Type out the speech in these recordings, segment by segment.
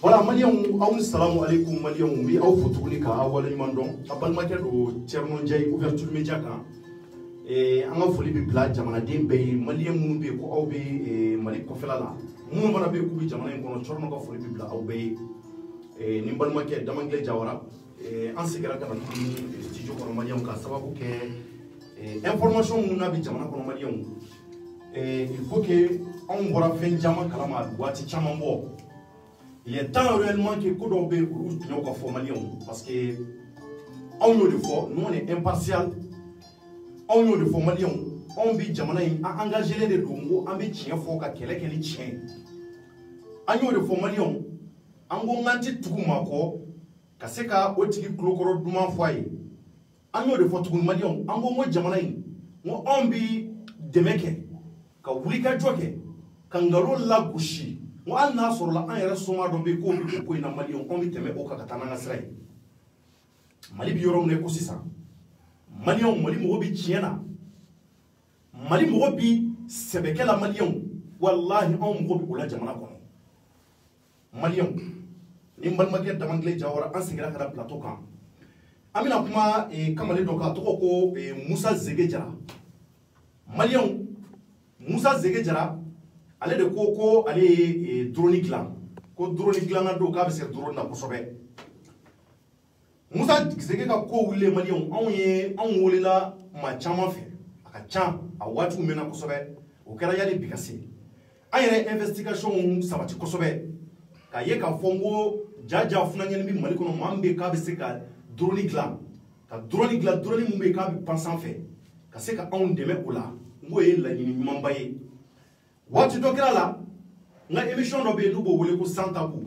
Voilà, Malion, salam alaikum, Malion, oui, au Fotounika, à Walimandon, à Balmaker au Tchernon-Jay, ouverture média. Et en a folie de plat, Jamanadim Bay, Malion Moumbi, Kobe, et Malik Kofelala. Moumanabe Koubi, Jamanin, Chornoka folie de plat, Obey, et Nimbalmaker, Damangle Jawara, et en secret dans le studio pour Malion, Kassabouke, et information Mounabi Jamana pour Malion. Et il faut que on voit fin Jaman Kalama, Wati Chamambo. Il est temps réellement que Kodobé ou Nyoko Formalion, parce que on nous le faut, nous on est impartial, on nous le faut Malion, on vit Jamana a engagé les Dongo, on vit Tien Foka, Kelek et Tien. On nous le faut Malion, on gonganti Toumako, Kaseka, Otili Klokoro Duman Foye. On nous le faut Toum Malion, on gongo Jamana, on vit Demeke, Kawulika Joke, Kangaro Lagushi. Moi, je suis là, je suis là, je suis là, je suis là, je suis là, je suis là, Mali biyorum ne ko sisan Malion Mali mo bi tiena Mali mo bi sebekela Malion wallahi on mo bi kula jamana kono Malion ni mbalmake damangle jawara an sigira kada plateau kan amina kuma kamale doka to ko Moussa Zege Jara Malion Moussa Zege Jara ale de ko ale drone clan ko drone clan do ka be ser drone na ko sobe Moussa Zege ka ko wile Malion an wolila ma chama fe aka cham a watu mena ko sobe o kera yali bikase ayere investigation sabati ko sobe ka ye ka fongo jaja funanya ni Mali kono mambe ka be se ka drone clan drone mumbe ka be pensan fe ka se ka on deme ola ngoye la ni mambaye Watu dokira la nga émission do be nubo wole ko sans tabou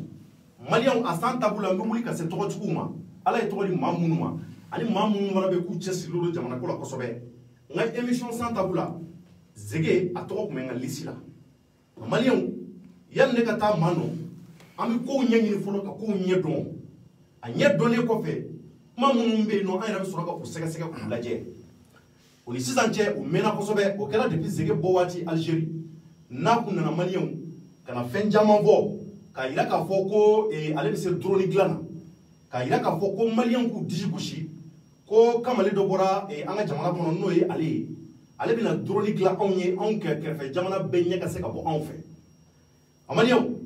Malion a sans tabou la mbuli ka se to tukuma ala e to di mamunuma ani mamunu wala be ku chesi lolo jamana ko la ko sobe nga émission sans tabou la Zege a to ko menga lisila Malion yan ne ka ta mano ami ko nyanyi folo ka ko nyedon a nyedon ne ko fe mamunu be no ayra so ka ko sega ko laje oni sisanche o mena ko sobe o kala depuis Zege bo wati Algérie n'a kun nana Malion kana fen jaman vo ka ira ka foko ale be se drone glana ka ira ka foko Malion ku dijibushi ko kamale do bora anga jamana kono no ale bina drone gla on ke fe jamana benye ka se ka bo on fe Malion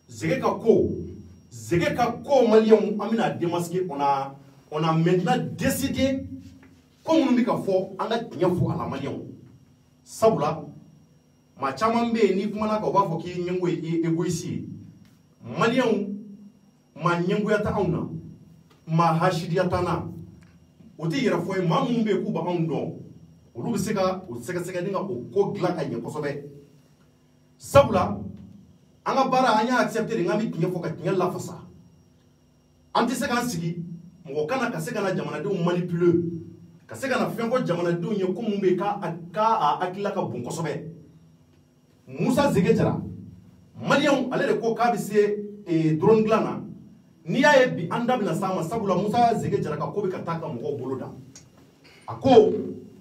Zege ka ko Malion amina démasquer on a maintenant décidé comme nous ka fo anga tinya fo ala Malion sabula ma chaman be ni kuma na ka ba fo ki nyengo egoisi Malion ma nyengo ya ta auna ma hashidi ya tana oti yera fo ma mun be ku ba on don olu be seka o seka dinga o ko gla ka nye ko sobe sabula anga bara anya accepter nga mi tinye fo ka tinye la fasa anti seka sigi mo kana ka seka na jamana de manipuler ka seka na fen ko jamana de nye ko mun be ka akila ka bon ko sobe Moussa Zege Jara Malion ale de ko ka bi se drone glana ni ya bi anda bina sama sabula Moussa Zege Jara ka ko be ka taka mo boloda ako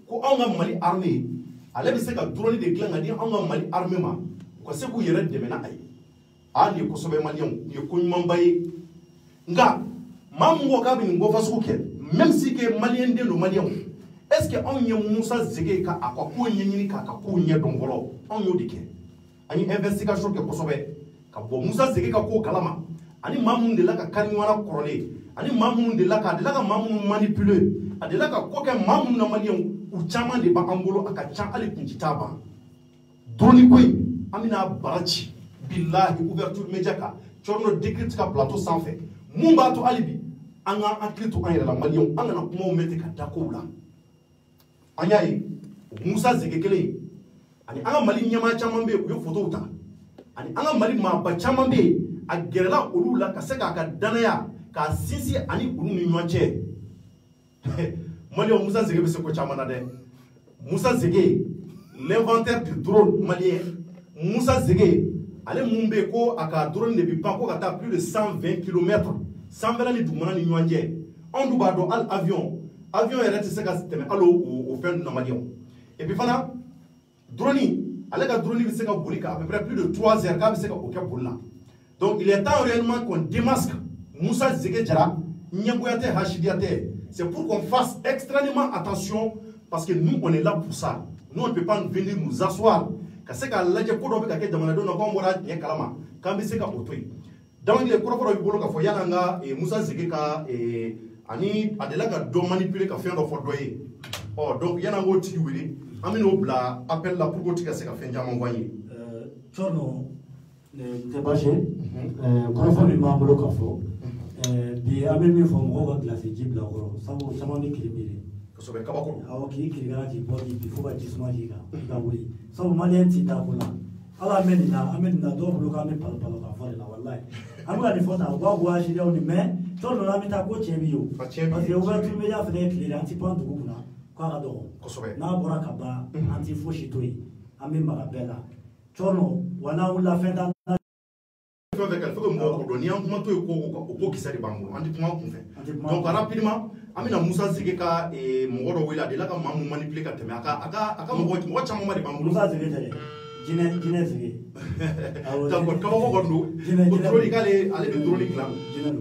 ko anga Mali armée ale bi se ka drone de glana di anga Mali armée ma ko se ku yere de mena ay ali ko sobe Malion ye ko nyambaye nga mamu ka bi ngo fasu ke même si que Malien de no Malion est-ce que on ye Moussa Zege ka akwa ko nyini ka ko nye dongolo on yo dike ani investigation ke kosobe ka bo Moussa Zege ka ko kalama ani mamun de la ka kaniwana korole ani mamun de la ka mamun manipuler adela ka ko ke mamun na Malion u chama de ba ambolo aka cha ale kunjitaba droni koy amina barachi billahi ouverture média ka chorno décrypte ka plateau sans fait mumba to alibi anga atletu an la Malion anga na kuma mete ka dakoula anyai Moussa Zege kele ani anga Mali nyama chamambe uyo photo uta ani anga Mali ma ba chamambe a gerela olula ka seka ka danaya ka sisi ani ulu ni nyoche Malion Moussa Zege be se ko chamana de Moussa Zege l'inventaire du drone malien Moussa Zege ale mumbe ko aka drone ne bi pa ko ka ta plus de 120 km 120 ni dumana ni nyoche on du ba do al avion est resté teme allo au fin de Malion et puis fana drone ale ka drone bi se ka bolika à peu près plus de 3 heures ka bi se ka o ke bolla Donc il est temps réellement qu'on démasque Moussa Zégué Diarra, Niangouyate Hachidiate. C'est pour qu'on fasse extrêmement attention parce que nous on est là pour ça. Nous on ne peut pas venir nous asseoir. Parce que l'adje kodo be kake jamana do na ko mora nye kalama kambi se ka otoi. Donc il est koro bi bolo ka fo yananga et Moussa Zégué ka ani adela ka do manipuler ka faire do fo doyer. Oh donc yana ngo tigi wili amino bla appel la pour ko tiga se ka fin jama envoyer. Chorno ne baje korofo mi ma bolo ka fo bi amemi fo mo ga classe jibla goro sabu sama ni kilimire so be kabako awo ki kiliga ki body bi fo ba jisma jiga ga wuri sabu mali ti da kula ala amenina do bolo ka me palo ka fo la wallahi amga ni fo ta gwa shi ni me chorno la mi ta ko chebi yo parce que ouverture media fene kile anti point de kuna kwa ga do na bora ka ba anti fo shi toyi ame marabella chorno wana ula fenda donc rapidement amina Moussa Zégué ka mɔgɔ dɔ wele a delila ka maa mun manipuler ka tɛmɛ a ka mɔgɔ caman de b'an bolo. Moussa Zégué tɛ dɛ jinɛ Zégué. d'accord kabako kɔni don ko drone k'ale ale bɛ drone dilan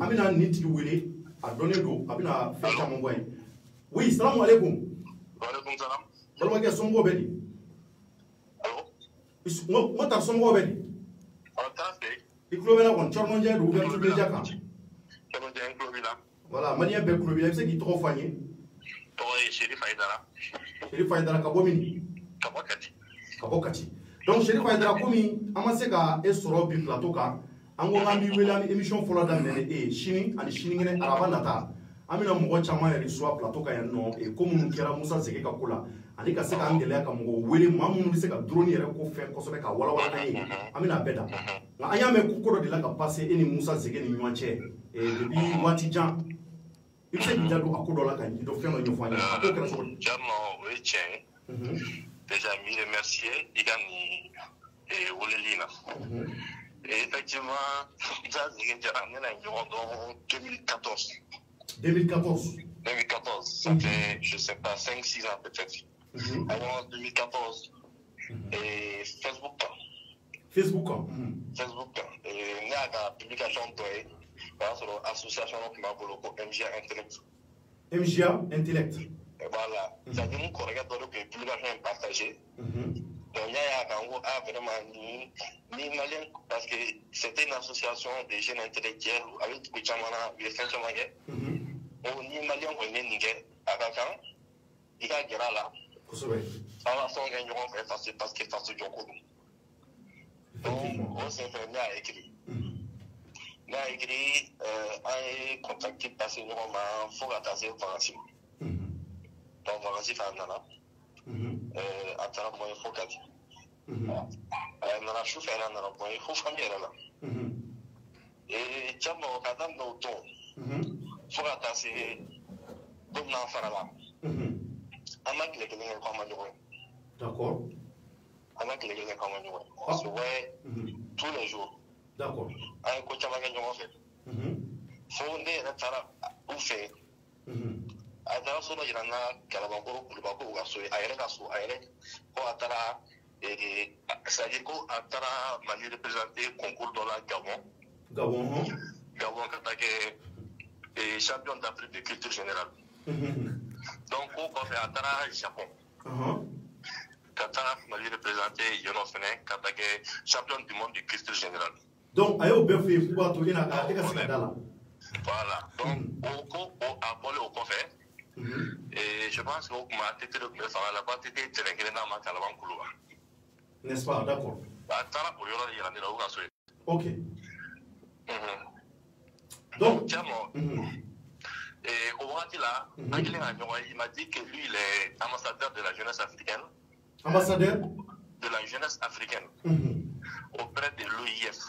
an bɛna nin tigi wele a dɔnnen don a bɛna fɛn caman fɔ a ye oui salamu aleykum. waaleykum salam. balimakɛ somɔgɔw bɛ di. allo. n ko ta somɔgɔw bɛ di. I kulo bɛ na kɔni Chorno Ndiaye don ouverture media kan. Chorno Ndiaye n kulo b'i la. Voilà maliyɛn bɛɛ kulo b'i la i bɛ se k'i tɔgɔ fɔ an ye. Tɔgɔ ye Serif Ayidara. Serif Ayidara ka bɔ min? Ka bɔ Kati. Ka bɔ Kati. Donc Serif Ayidara komi an ma se ka e sɔrɔ bi plateau kan an ko k'an b'i wele an bɛ émission fɔlɔ daminɛ ni sini ani sinikɛnɛ araba nata an bɛna mɔgɔ caman yɛrɛ reçoit plateau kan yan nɔ ko minnu kɛra Moussa Zégué ka ko la ani ka se k'an gɛlɛya ka mɔgɔ wele maa minnu bɛ se ka drone yɛrɛ ko fɛn kosɛbɛ ka walawala n'an ye an bɛna bɛɛ da nka an y'a mɛn ko dɔ de la ka passer e ni Moussa Zégué ni ɲɔgɔn cɛ depuis waati jan i bɛ se k'i da don a ko dɔ la ka fɛn dɔ ɲɛfɔ an ye a ko kɛra cogo di. Jarno o ye tiɲɛ ye déjà mi remercier i ka nin weleli na effectivement Moussa Zégué Diarra ne na ɲɔgɔn dɔn 2014. 2014. 2014, ça fait, je sais pas, 5-6 ans peut-être. Avant 2014, et Facebook. Facebook. Facebook. Et il y a une publication de l'association qui m'a volé MGA Intellect. MGA Intellect. Et voilà. C'est-à-dire que nous regardons que la publication est partagée. Donc il y a vraiment ni malien, parce que c'était une association des jeunes intellectuels avec des chamana, des fins chamana. Ni malien on est nigé à Kakan, il y a guerre là. Ça va s'en gagner en fait parce que ça se joue. Donc on s'est fait bien écrit. N'a écrit un contacté parce que nous avons faut attacher Valency. Donc Valency fait un nana. À travers moi il faut qu'aller. Nana chauffeur là nana moi il faut famille là. Et tiens mon cadavre dans le ton. Faut attacher comme l'enfant là. On a clé quelqu'un comme un jour. D'accord. On a clé quelqu'un comme un jour. On se voit tous les jours. D'accord. Un coach à ma gagne en fait. Faut ne retara ou fait. À travers ça il y en a Kalabangoro pour le bako ou asso aéré asso aéré. Ko atara c'est-à-dire ko atara mani représenter concours dans la Gabon. Gabon. Gabon et champion d'Afrique de culture générale. Donc, on fait Atara Japon. Katara m'a représenté Yonofene, Katake champion du monde de culture générale. Donc, ayo befi pour tout ina ka eka sinadala. Voilà. Donc, on a volé au confère. Et je pense qu'on m'a été le plus fort là-bas, c'était très grand dans ma calaban couloir. N'est-ce pas? D'accord. Atara pour Yona Yirani là où on a souhaité. Ok. Donc, et au moment là, il m'a dit que lui, il est ambassadeur de la jeunesse africaine. Ambassadeur de la jeunesse africaine. Auprès de l'OIF.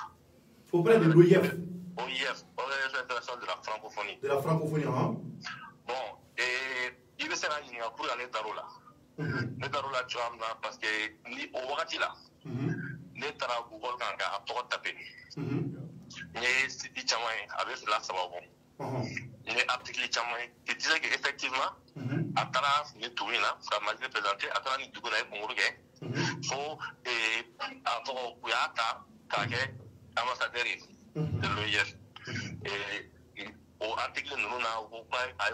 Auprès de l'OIF. OIF, Organisation internationale de la francophonie. De la francophonie, hein? Bon, et il veut se rendre pour aller dans là. Ne dans là, tu vois, parce que au moment là, ne t'as Google quand à toi taper. Mais si tu as avec la sababu. Les articles qui disaient qu'effectivement, à travers les tournées, ça m'a présenté, à travers les tournées, il faut avoir un ambassadeur. de l'OIF. Et au article, nous avons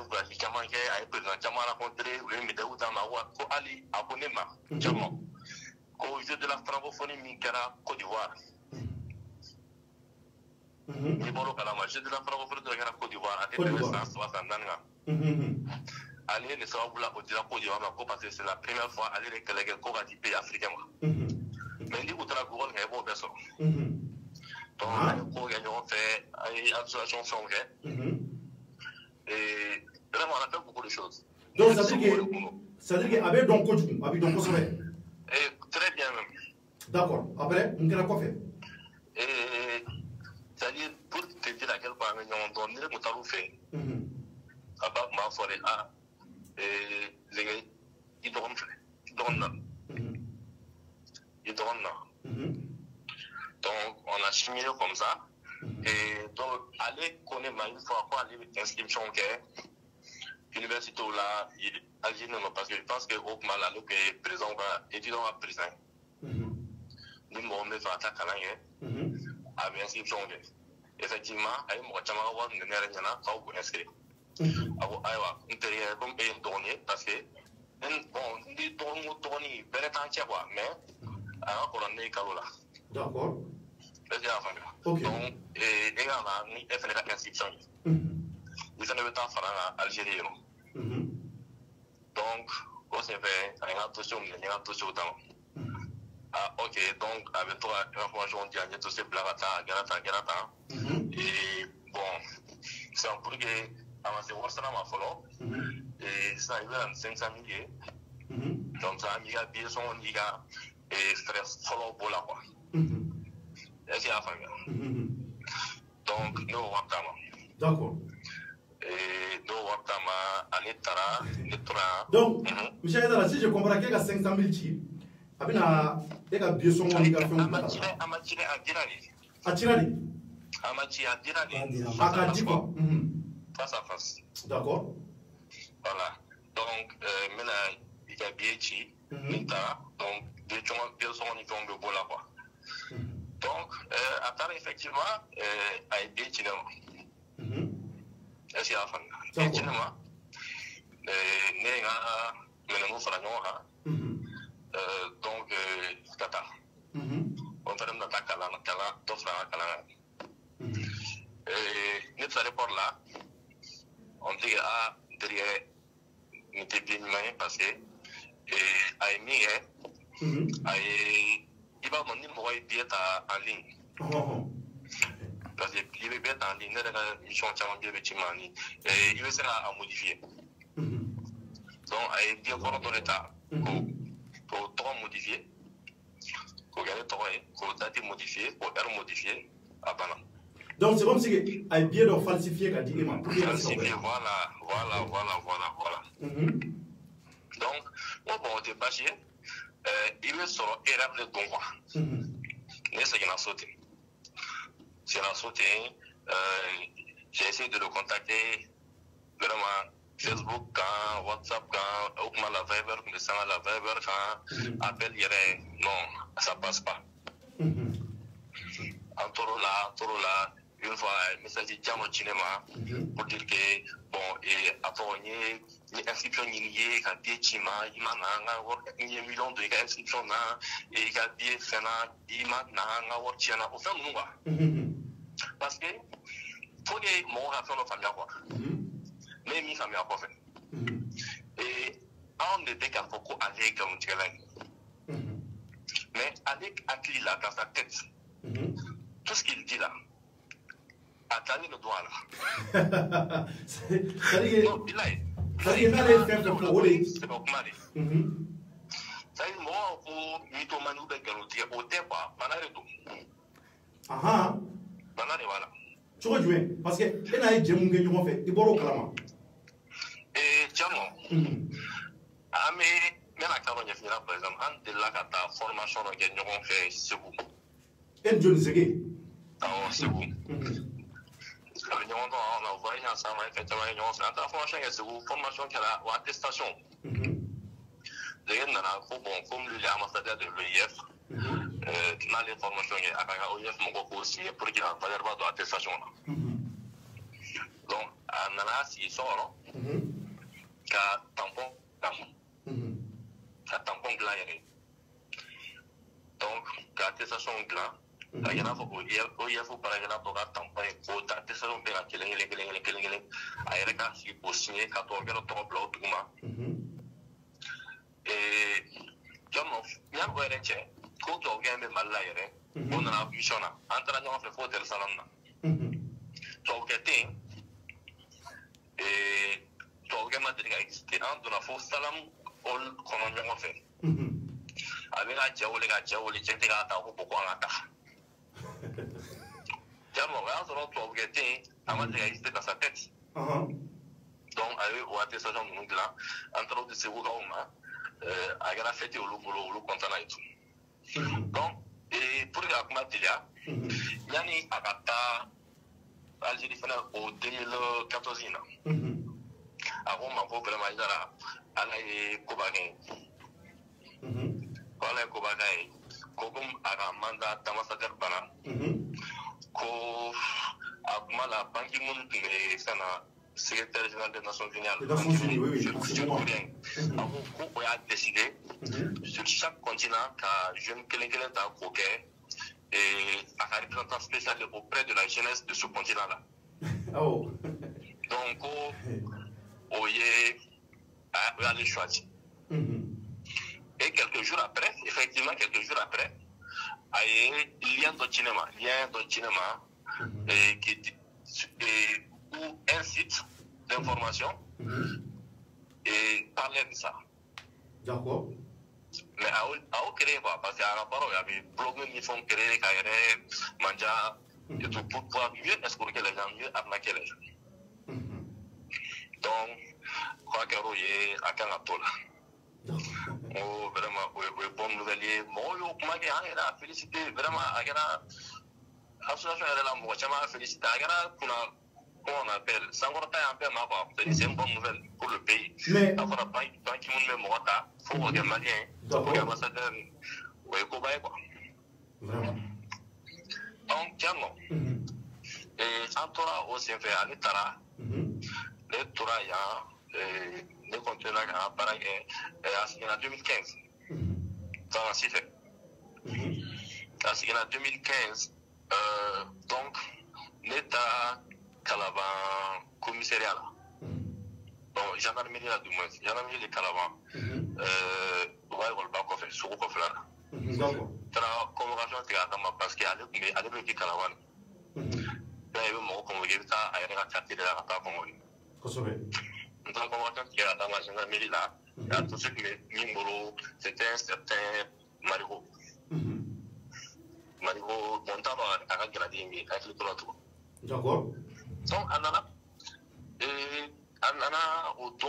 voyagé Caman, a président Caman rencontré, le météo dans ma voix, pour aller abonner ma Caman. Au jeu de la francophonie, Minkara, Côte d'Ivoire. Et bon, le jeu de la francophonie de la Côte d'Ivoire, à aller ne sera pas au drapeau d'Ivoire parce que c'est la première fois aller les collègues du pays africain. Mais il faut que vous ayez bon personne. Donc, il faut que vous fait une association changée. Et vraiment, on a fait beaucoup de choses. Donc, ça veut dire qu'il y avait donc coach, avec donc coach. Très bien même. D'accord. Après, on a quoi fait? C'est-à-dire, pour te dire à quel point on donne le mot fait. Abab m'a foré à les gars, ils donnent. Donc, on a cheminé comme ça. Et donc, aller connaître une fois quoi, aller inscription que l'université là, parce que je pense que au Mali, le président va étudiant à président. Nous m'avons fait attaque à l'année avec inscription. Effectivement, il y a un chamar qui est inscrit. Awa, intérieur comme un donné parce que bon, dit donné, bel temps quoi, mais à un est carola. D'accord. Donc, et également, nous avons fait la inscription. Nous avons fait en Algérie. Donc, on s'est fait un attention dans. Ah, ok, donc, avec toi, information, on dit, il y a tout ce blagata, garata. Et bon, c'est un peu que, avant de voir ça, ma follow, et ça, il y a 500 milliers. Donc, ça, il y a bien son, il y a stress follow pour la quoi. Est-ce qu'il y a un donc, nous, on va d'accord. Et nous, on va à l'état. Donc, Michel Edala, si je comprends qu'il y a 500 000 chiffres, il y a bien son, il y a fait un tirani. Face à face. D'accord. Voilà. Donc, maintenant, il y a bien donc, deux sont en niveau de bola quoi. Donc, à part effectivement, à bien est-ce qu'il y a fan? Effectivement, donc, Tata. On fait un attaque à la d'autres et notre rapport là, on dit à derrière n'était bien moyen parce que à émis il va demander moi billet en ligne. Parce que il va bien en ligne, la mission tient bien bêtement et il va se à modifier. Donc à bien coordonner l'état pour trois modifier, pour gagner trois, pour date modifier, pour heure modifier à Bana. Donc c'est comme si il y a bien de falsifier quand il est falsifier, voilà. Donc, bon, on est bâché, il veut sur erreur de bon quoi. Mais c'est qu'il a sauté. C'est qu'il a sauté, j'ai essayé de le contacter, vraiment, Facebook, quand, WhatsApp, quand, Oukma la Viber, le sang la Viber, quand, appel, non, ça passe pas. En toro là, une fois, un message de Djamo Cinéma pour dire que, bon, et après, il y a une inscription, il y a des chima, il y a un million d'inscriptions, et il y a des fena, il y a un china, au fond, nous, parce que, pour les mots, on a fait nos familles, quoi. Mais mes familles, quoi, fait. Et, on était qu'à beaucoup aller comme tu l'as. Mais, avec Akli là, dans sa tête, tout ce qu'il dit là, attendez le doigt là. C'est-à-dire non, il a. C'est-à-dire qu'il a fait pour rouler. C'est pas mal. C'est-à-dire moi, pour mythomanie ou bien au départ, ah voilà. Tu vois, parce que il a été mon gagnant fait, il borro kalama. Et tiens, mais la carogne est finie par exemple, en de la formation de gagnant fait, c'est vous. Et John Segé. Ah, c'est vous. On a voyagé ensemble, effectivement, on fait la formation, c'est vous, formation qui a la attestation. Comme l'ambassadeur de l'OIF, n'ale formation ye a ka OIF mɔgɔ ko signer pour que a valeur ba don attestation na donc a nana sigi so kɔnɔ ka tampon ka tampon dilan yɛrɛ donc ka attestation dilan ka yɛrɛ fɔ ko OIF baarakɛla dɔ ka tampon ye ko attestation bɛ ka kelen a yɛrɛ ka sigi k'o signer ka tɔgɔ tɔgɔ bila o dugu ma jɔn ɲa ko yɛrɛ cɛ ko tɔgɔkɛ bɛ Mali la yɛrɛ o nana mission na an taara ɲɔgɔn fɛ fo Dar es Salaam na tɔgɔkɛ tɛ yen tɔgɔkɛ ma deli ka exister an donna fo Salam kɔnɔ ɲɔgɔn fɛ a bɛ ka cɛ wele cɛ tɛ k'a ta ko an ka taa jama o y'a sɔrɔ tɔgɔkɛ tɛ yen a ma deli ka exister dans sa tête donc a ye o attestation ninnu dilan an taara o di Segukaw ma a kɛra fête olu bolo olu content na et donc pour que a kuma teliya yanni a ka taa Algérie fana o 2014 in na a ko n ma ko vraiment Jara ala ye koba kɛ ko ala ye koba k'a ye ko comme a ka mandat d'ambassadeur banna ko a kuma la Ban Ki-moon tun bɛ fɛn na secrétaire général des Nations Unies a ko o y'a décidé sur chaque continent ka jeune kelen ta k'o kɛ a ka représentant spécial auprès de la jeunesse de ce continent là donc ko o y'ale choisi et quelques jours après a ye lien dɔ ci ne ma ou un site d'information et parler de ça. D'accord. Mais à créer quoi, parce qu'à la parole, il y avait blog qui font créer carrière, manja, et tout pour pouvoir mieux escroquer les gens, mieux arnaquer les gens. Donc, quoi qu'il y ait à Kanatola. Oh, vraiment, oui, bonne nouvelle. Moi, comment il y a félicité, vraiment, à l'association est là, moi, j'ai félicité, à comment on appelle, Sangorta est un peu marrant, c'est une bonne nouvelle pour le pays. Mais avant la Ban Ki-moon me morata, il faut regarder malien, pour l'ambassadeur, ou Kobaye quoi. Vraiment. Donc, tiens, et en Torah aussi fait à l'État, les Torah, les conteneurs à Paris, en 2015, dans la cité. En 2015, donc, l'État Calaban commissariat là. Bon, gendarmerie là du moins, gendarmerie de Calaban. Ouais, on va faire sur quoi faire. D'accord. Tra convocation c'est à Kama parce qu'il y a des Calaban. Là, il veut me convoquer ça à la carte de la carte comme on. Kosobe. Dans convocation qui est à la gendarmerie là, il y a tout ce qui est numéro, c'était un certain Marigo. Marigo, on t'a à la gradie, mais avec le droit. D'accord. Donc, au don,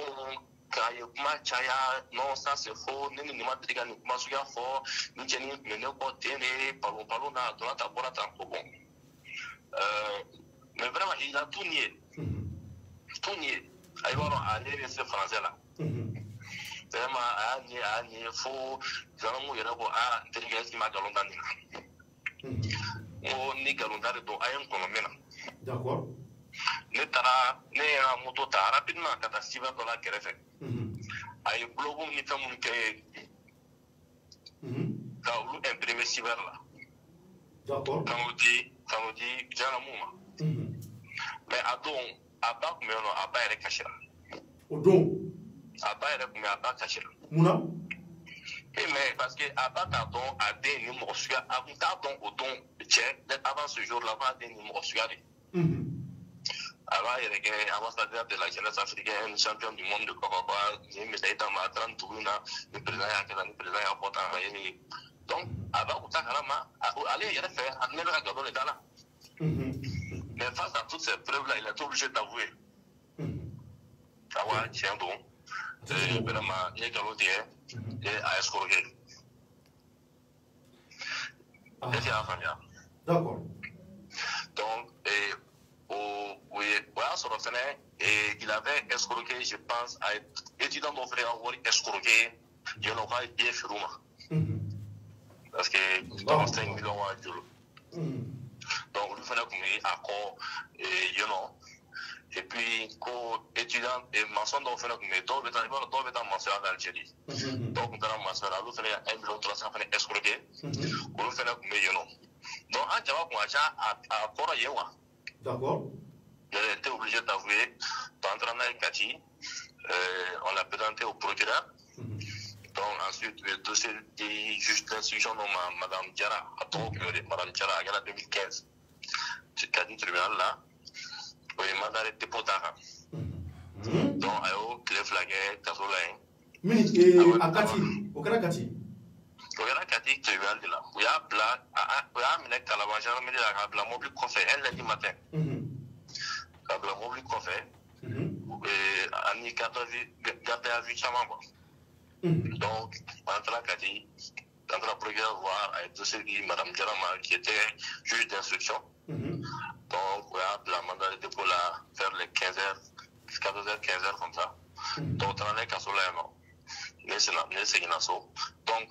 non, ça c'est faux, ni matriga, ni masuga fort, ni jenny, mais ne pas tenir, parlons, na, dans ta boîte en bon. Mais vraiment, il a tout nié. Tout nié. Il va aller rester français là. Vraiment, à nier, faux, vraiment, il y a un intelligence qui m'a galondané. Oh, ni galondare, donc, à un colombian. D'accord. Ne taara ne y'a moto ta rapidement ka taa Siva dɔ la kɛrɛfɛ a ye blogu ni fɛn minnu kɛ ka olu imprimer Siva la ka n'o di jalamu ma mais a don a ba tun bɛ yen nɔ a ba yɛrɛ kasira o don a ba yɛrɛ tun bɛ a ba kasira munna mais parce que a ba t'a dɔn a den ni mɔgɔ suguya a tun t'a dɔn o don cɛ avant ce jour là a den ni mɔgɔ suguya de avant il est ambassadeur de la jeunesse africaine, champion du monde de Coca-Cola, il est médaillé dans ma 30 tournées, le président a apporté un rayon. Donc, avant, allez, il a fait, il a gagné le dala. Mais face à toutes ces preuves-là, il est obligé d'avouer. Ah ouais, tiens donc, vraiment, il est galoté et à escroquer. C'est la famille. D'accord. Donc, il avait escroqué, je pense, à étudiant mon frère avoir escroqué, il y a bien Firuma. parce que 5 millions à Jolo. Donc, nous faisons comme accord, you know. Et puis, étudiant et maçon, nous faisons comme tout le temps maçon en Algérie. Donc, nous avons maçon là, nous faisons 1 million 300 000 escroquer. Nous faisons comme you know. Donc, en Java, on a accord yewa. D'accord. J'ai été obligé d'avouer, dans Kati, on l'a présenté au procureur. Donc, ensuite, le dossier du juge d'instruction, Madame Diarra, Madame Diarra, en 2015. C'est le tribunal là, il m'a donné des potes. Donc, il a flagué, Kasolin. Mais, à Kati, au Kati. Au Kati, tribunal de là. Il y a plat, il y a un mec à la mangerie, il y a un mobile qu'on fait, un lundi matin. Le mobile qu'on fait, en y gardé à vue chaman. Donc, entre la Kati, dans la procureur voir avec dossier de Mme Djarama qui était juge d'instruction. Donc, on a la mandat de dépôt là, faire les 15h, 14h, 15h comme ça. Donc, on a qu'à cela, non. Mais c'est une asso. Donc,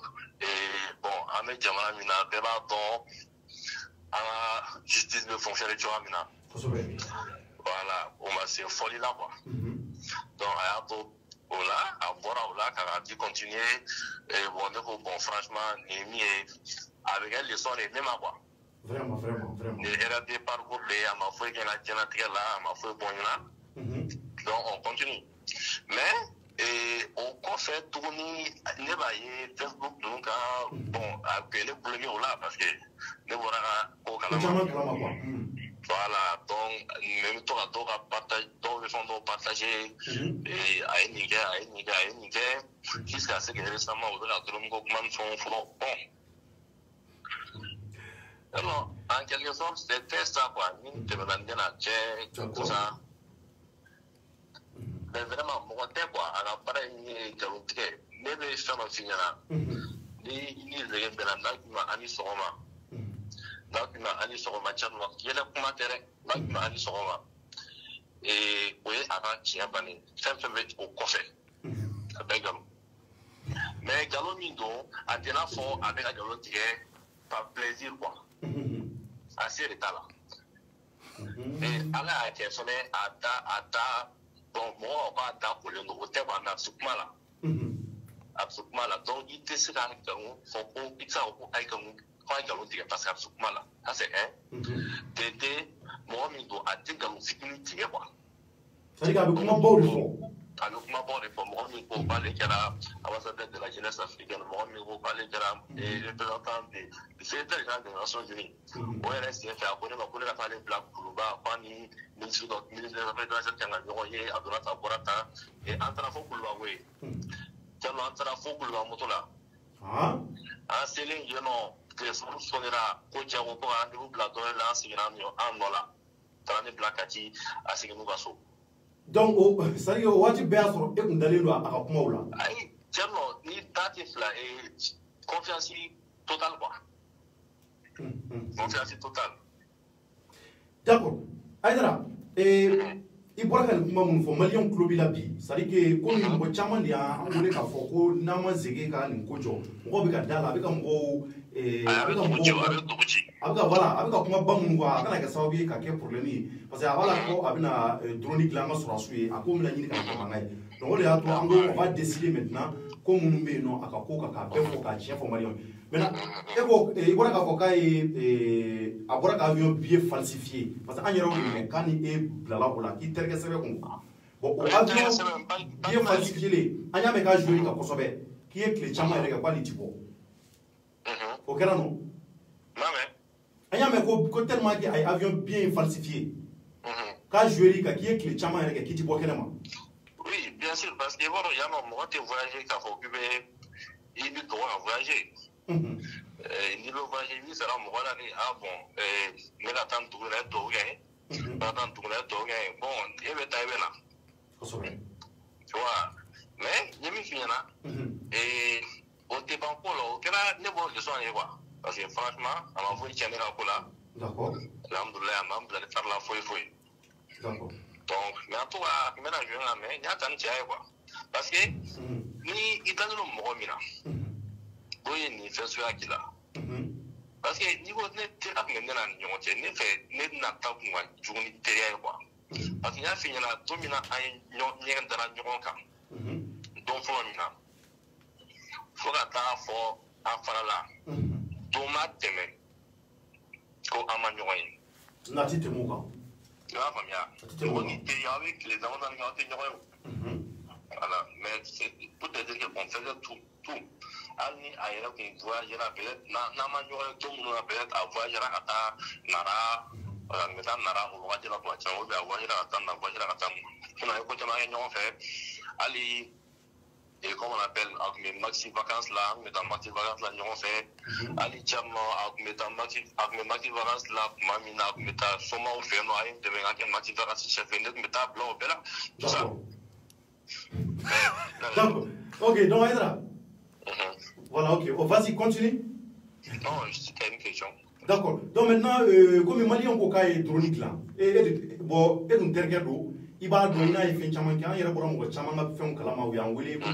bon, avec Djamala Mina, débat donc, à la justice de fonctionner du Mina. Voilà, on va se folie là, quoi. Donc, à tout. Là, à voir là, car a dit continuer, et bon, franchement, avec elle, les sons, les mêmes à quoi. Vraiment. Les RAD parcours, à ma foi, qu'il y a là, à ma foi, bon, donc, on continue. Mais, on confère tourner, n'est Facebook, donc, bon, appeler le blogué là, parce que, ne voilà, au Calama. Voilà, donc, même toi, à partager, donc, ils vont partager, et à une niger, jusqu'à ce que récemment, on a trouvé un son front. Bon. Alors, en quelque sorte, c'était ça, quoi. Nous, te demandons la tchèque, tout ça. Mais vraiment, mon côté, quoi, à la part, il y a des gens qui ne sont pas finis là. Il y a des gens qui m'ont mis sur moi. Donc, il m'a dit sur le match, il y a des commentaires, il m'a dit sur moi. Et oui, avant, il y a un peu au café. Mais Gallo Mindo a été là fort avec la Gallo Tigre par plaisir, quoi. Assez l'état là. Et Allah a été sonné à ta, bon, moi, on va ta pour le nouveau thème, on a absolument là. Absolument là. Donc, il était sur la Gallo, faut qu'on pique ça au Gallo. Quand il y a l'autre parce qu'absolument là, ça c'est un. Tété, moi, a dit que nous sécurité, quoi. C'est-à-dire qu'avec comment bon le fond. Avec comment bon le fond, moi, on parler qu'il y a l'ambassadeur de la jeunesse africaine, moi, on parler qu'il y a les représentants des secrétaires des Nations Unies. ORSF, après, on a parlé de Black Koulouba, Pani, ministre de la Fédération Tchangayoye, Abdoulaye Taborata, et Antrafo Koulouba, oui. Tiens, Antrafo Koulouba, Motola. Ah, c'est les gens. Que sonnera coach au rendez-vous plateau là c'est un dollar dans les blacati à ce que nous passons donc ça y est what you bear sur et on d'aller là à comment là ai tiens ni datif là et confiance totale quoi confiance totale d'accord aïdara il bɔra ka kuma mun fɔ maliyɛnw tulo b'i la bi c'est à dire que komi mɔgɔ caman de y'an wele k'a fɔ ko n'an ma segi ka nin ko jɔ mɔgɔw bɛ ka da la a bɛ ka mɔgɔw a bɛ ka kuma ba minnu fɔ a kana kɛ sababu ye ka kɛ problème ye parce que a b'a la ko a bɛna drone dilan an ka sɔrɔsiw ye a ko bɛna ɲini ka kɛ mankan ye donc o de y'a to an ko on va décider maintenant ko minnu bɛ yen nɔ a ka ko k'a bɛɛ fɔ k'a tiɲɛ fɔ maliyɛnw maintenant e ko i bɔra k'a fɔ k'a ye a bɔra ka avion billet falsifié parce que an yɛrɛ y'o minɛ k'a ni e bilala o la k'i terikɛ sɛbɛn kun bon o avion billet falsifié an y'a mɛn k'a joué kan kosɛbɛ k'i ye tile caman yɛrɛ kɛ k'ale ti bɔ o kɛra nɔ an y'a mɛn ko tellement que a ye avion bien falsifié k'a joué kan k'i ye tile caman yɛrɛ kɛ k'i ti bɔ kɛnɛ ma. Oui, bien sûr, parce que voilà, il y a un moment où voyager k'a fɔ k'i bɛ i bɛ tɔgɔ ka voyager. N'i bɛ voyager n'i sera mɔgɔ la ni ah bon ne ka taa nin dugu la e tɔw kɛ n ka taa nin dugu la e tɔw kɛ bon e bɛ taa i bɛ na. Kosɛbɛ. Tu vois mais n ye min f'i ɲɛna o tɛ ban ko la o kɛra ne b'o leçon ye quoi parce que franchement a ma foyi tiɲɛ ne ka ko la. D'accord. Alhamdulilayi a m'an bila ne taara la foyi foyi. D'accord. Donc mais en tout cas n bɛna jouer la mais n y'a ta ni cɛya ye quoi parce que ni i dalen don mɔgɔ min na. O ye nin fɛn suguya k'i la parce que ni ko ne tɛ a kun bɛ ne n'a ni ɲɔgɔn cɛ ne fɛ ne na ta kun ka jugu ni teriya ye quoi parce que n y'a f'i ɲɛna don min na an ye ɲɛgɛn dara ɲɔgɔn kan don fɔlɔ min na fo ka taa fɔ an farala don ma tɛmɛ ko an ma ɲɔgɔn ye. n'a ti tɛmɛ o kan. i b'a faamuya mɔgɔ ni teriya aw bɛ tile dama dama kɛ aw tɛ ɲɔgɔn ye. voilà mais peut-être que on faisait tout. hali ni a yɛrɛ kun voyagera peut-être n'an ma ɲɔgɔn ye don minnu na peut-être a voyagera ka taa nara n bɛ taa nara o wagati la tuma caman ou bien a voyagera ka taa na voyagera ka taa sinon a ye ko caman kɛ ɲɔgɔn fɛ hali comme on appelle a kun bɛ maxi vacances la an kun bɛ taa maxi vacances la ɲɔgɔn fɛ hali caman a kun bɛ taa maxi vacances la tuma min na a kun bɛ taa somaw fɛ yen nɔ a ye dɛmɛ ka kɛ maxi vacances chef ne kun bɛ taa bila o bɛɛ la tout ça. D'accord. Ok, donc Aïdara. Voilà, ok. Oh, vas-y, continue. Non, c'était une question. D'accord. Donc maintenant, comme Malien Koka est dronique là, bon, et nous terguons, il va donner un effet chaman qui a un rapport avec chaman fait un calama ou un wele pour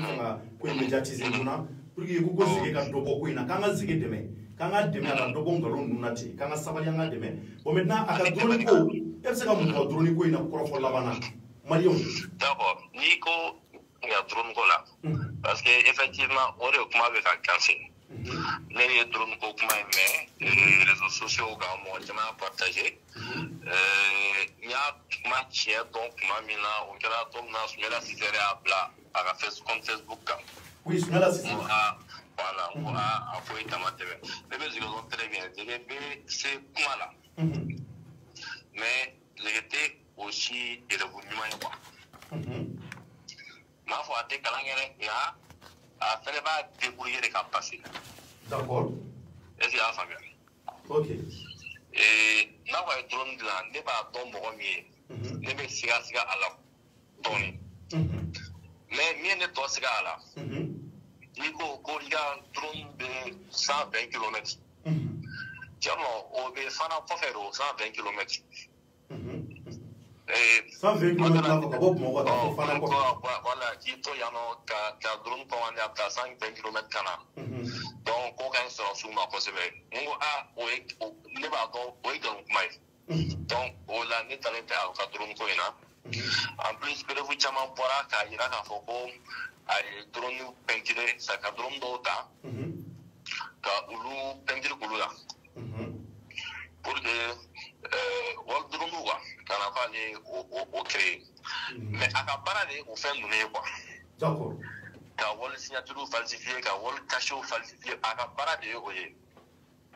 qu'on médiatise nous pour que vous conseillez quand on peut qu'on a quand on zige demain, quand on demain à l'endroit galon nous nati, quand on s'aballe en demain. Bon maintenant, à la dronico, est-ce que vous dronico il n'a pas pour la banane? Malien. D'accord. Nico. Il y a drone là. Parce que effectivement, on est comme avec un cancer. Les drones mais les réseaux sociaux ont partagé. Il y a ma tienne donc ma mina on kɛra to min na Sunjata Sisɛrɛ y'a bila a ka Facebook kan. Oui, Sunjata Sisɛrɛ. Voilà, on a foyi tama tɛmɛ. Ne bɛ sigi dɔn très bien. Je vais se kuma la. Mais je tɛ aussi élève ɲuman ye quoi. M'a fɔ a tɛ kalan kɛ dɛ nka a fɛnɛ b'a débrouiller de ka passer. D'accord. Est-ce que y'a faamuya? Ok. N'a ko a ye drone dilan ne b'a dɔn mɔgɔ min ye ne bɛ siga a la dɔɔni. Mais min ye ne tɔ siga a la n'i ko i ka drone bɛ 120 kilomètres. Tiɲɛ o bɛ fana kɔfɛ de o 120 kilomètres. 120 kilomètres la fɔ ka bɔ Bamakɔ ka fɔ fana kɔfɛ. Voilà, k'i to yan nɔ ka drone commandé a bɛ taa 120 kilomètres ka na. Donc ko ka ɲi sɔrɔ sugu ma kosɛbɛ. N ko ne b'a dɔn o ye nkalon kuma ye. Donc o la ne talen tɛ a ka drone ko in na. En plus preuve caman bɔra k'a jira k'a fɔ ko a ye drone peinture ka drone dɔw ta ka olu peinture k'olu la. Pour que wali drone quoi kana f'ale o créer. Mais a ka baara de o fɛn ninnu ye quoi. D'accord. Ka wali signature falsifier ka wali cachet falsifier a ka baara de ye o ye.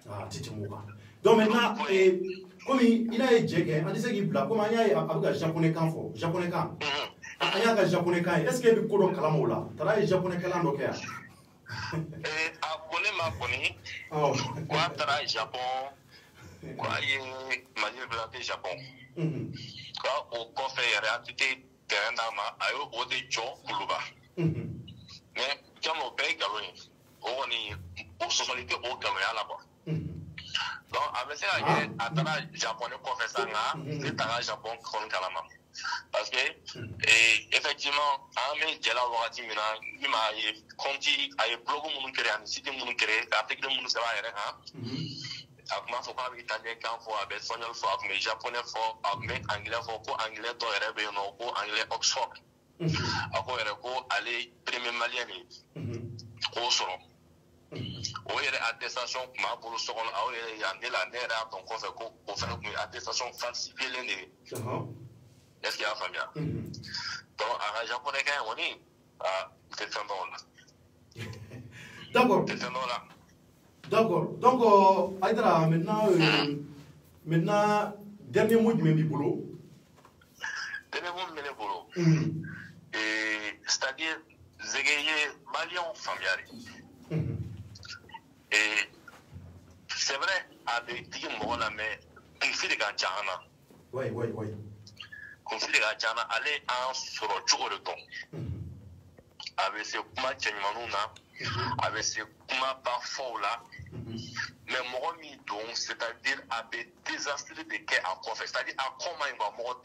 Ah, titi mun kan. Donc maintenant, comme il a ye jɛ kɛ an tɛ se k'i bila comme an y'a ye a bɛ ka japonais kan fɔ japonais kan. An y'a ka japonais kan ye est-ce que e bɛ ko dɔ kalama o la? Taara ye japonais kalan dɔ kɛ yan. A ko ne ma kɔni ko a taara Japon ko a ye Mali représenté Japon. Ka o kɔfɛ yɛrɛ a tɛ terrain d'a ma a ye o de jɔ kuluba. Mais caman o bɛɛ ye nkalon ye o kɔni o sɔsɔli tɛ o nkalonya la quoi. Donc a bɛ se ka kɛ a taara Japonais kɔfɛ sa nka ne taara Japon kɔni kalama. Parce que effectivement an bɛ jɛ la wagati min na ni ma ye compte a ye blog minnu créé ani site minnu créé ka article minnu sɛbɛn a yɛrɛ kan. A kun b'a fɔ k'a bɛ italien kan fɔ a bɛ espagnol fɔ a kun bɛ japonais fɔ a kun bɛ anglais fɔ ko anglais dɔ yɛrɛ bɛ yen nɔ ko anglais Oxford a ko yɛrɛ ko ale premier malien de ye k'o sɔrɔ o yɛrɛ attestation kun b'a bolo so kɔnɔ aw yɛrɛ yan ne la ne yɛrɛ y'a dɔn kɔfɛ ko o fana kun ye attestation falsifielen de ye est-ce que y'a faamuya donc a ka japonais kan kɔni u tɛ fɛn dɔn o la. D'accord. U tɛ fɛn dɔn o la. D'accord. Donc, Aïdara, maintenant, dernier mot du même boulot. Dernier mot du même boulot. C'est-à-dire, Zégaye, Malion, familial. Et c'est vrai, avec des gens, mais conflit de Gachana. Oui. Conflit de Gachana, aller en sur le jour de temps. Avec ce kuma Tchémanouna, avec ce kuma parfois là. Mais moi, c'est-à-dire avec des astuces de quai à quoi faire, c'est-à-dire à comment il va mourir,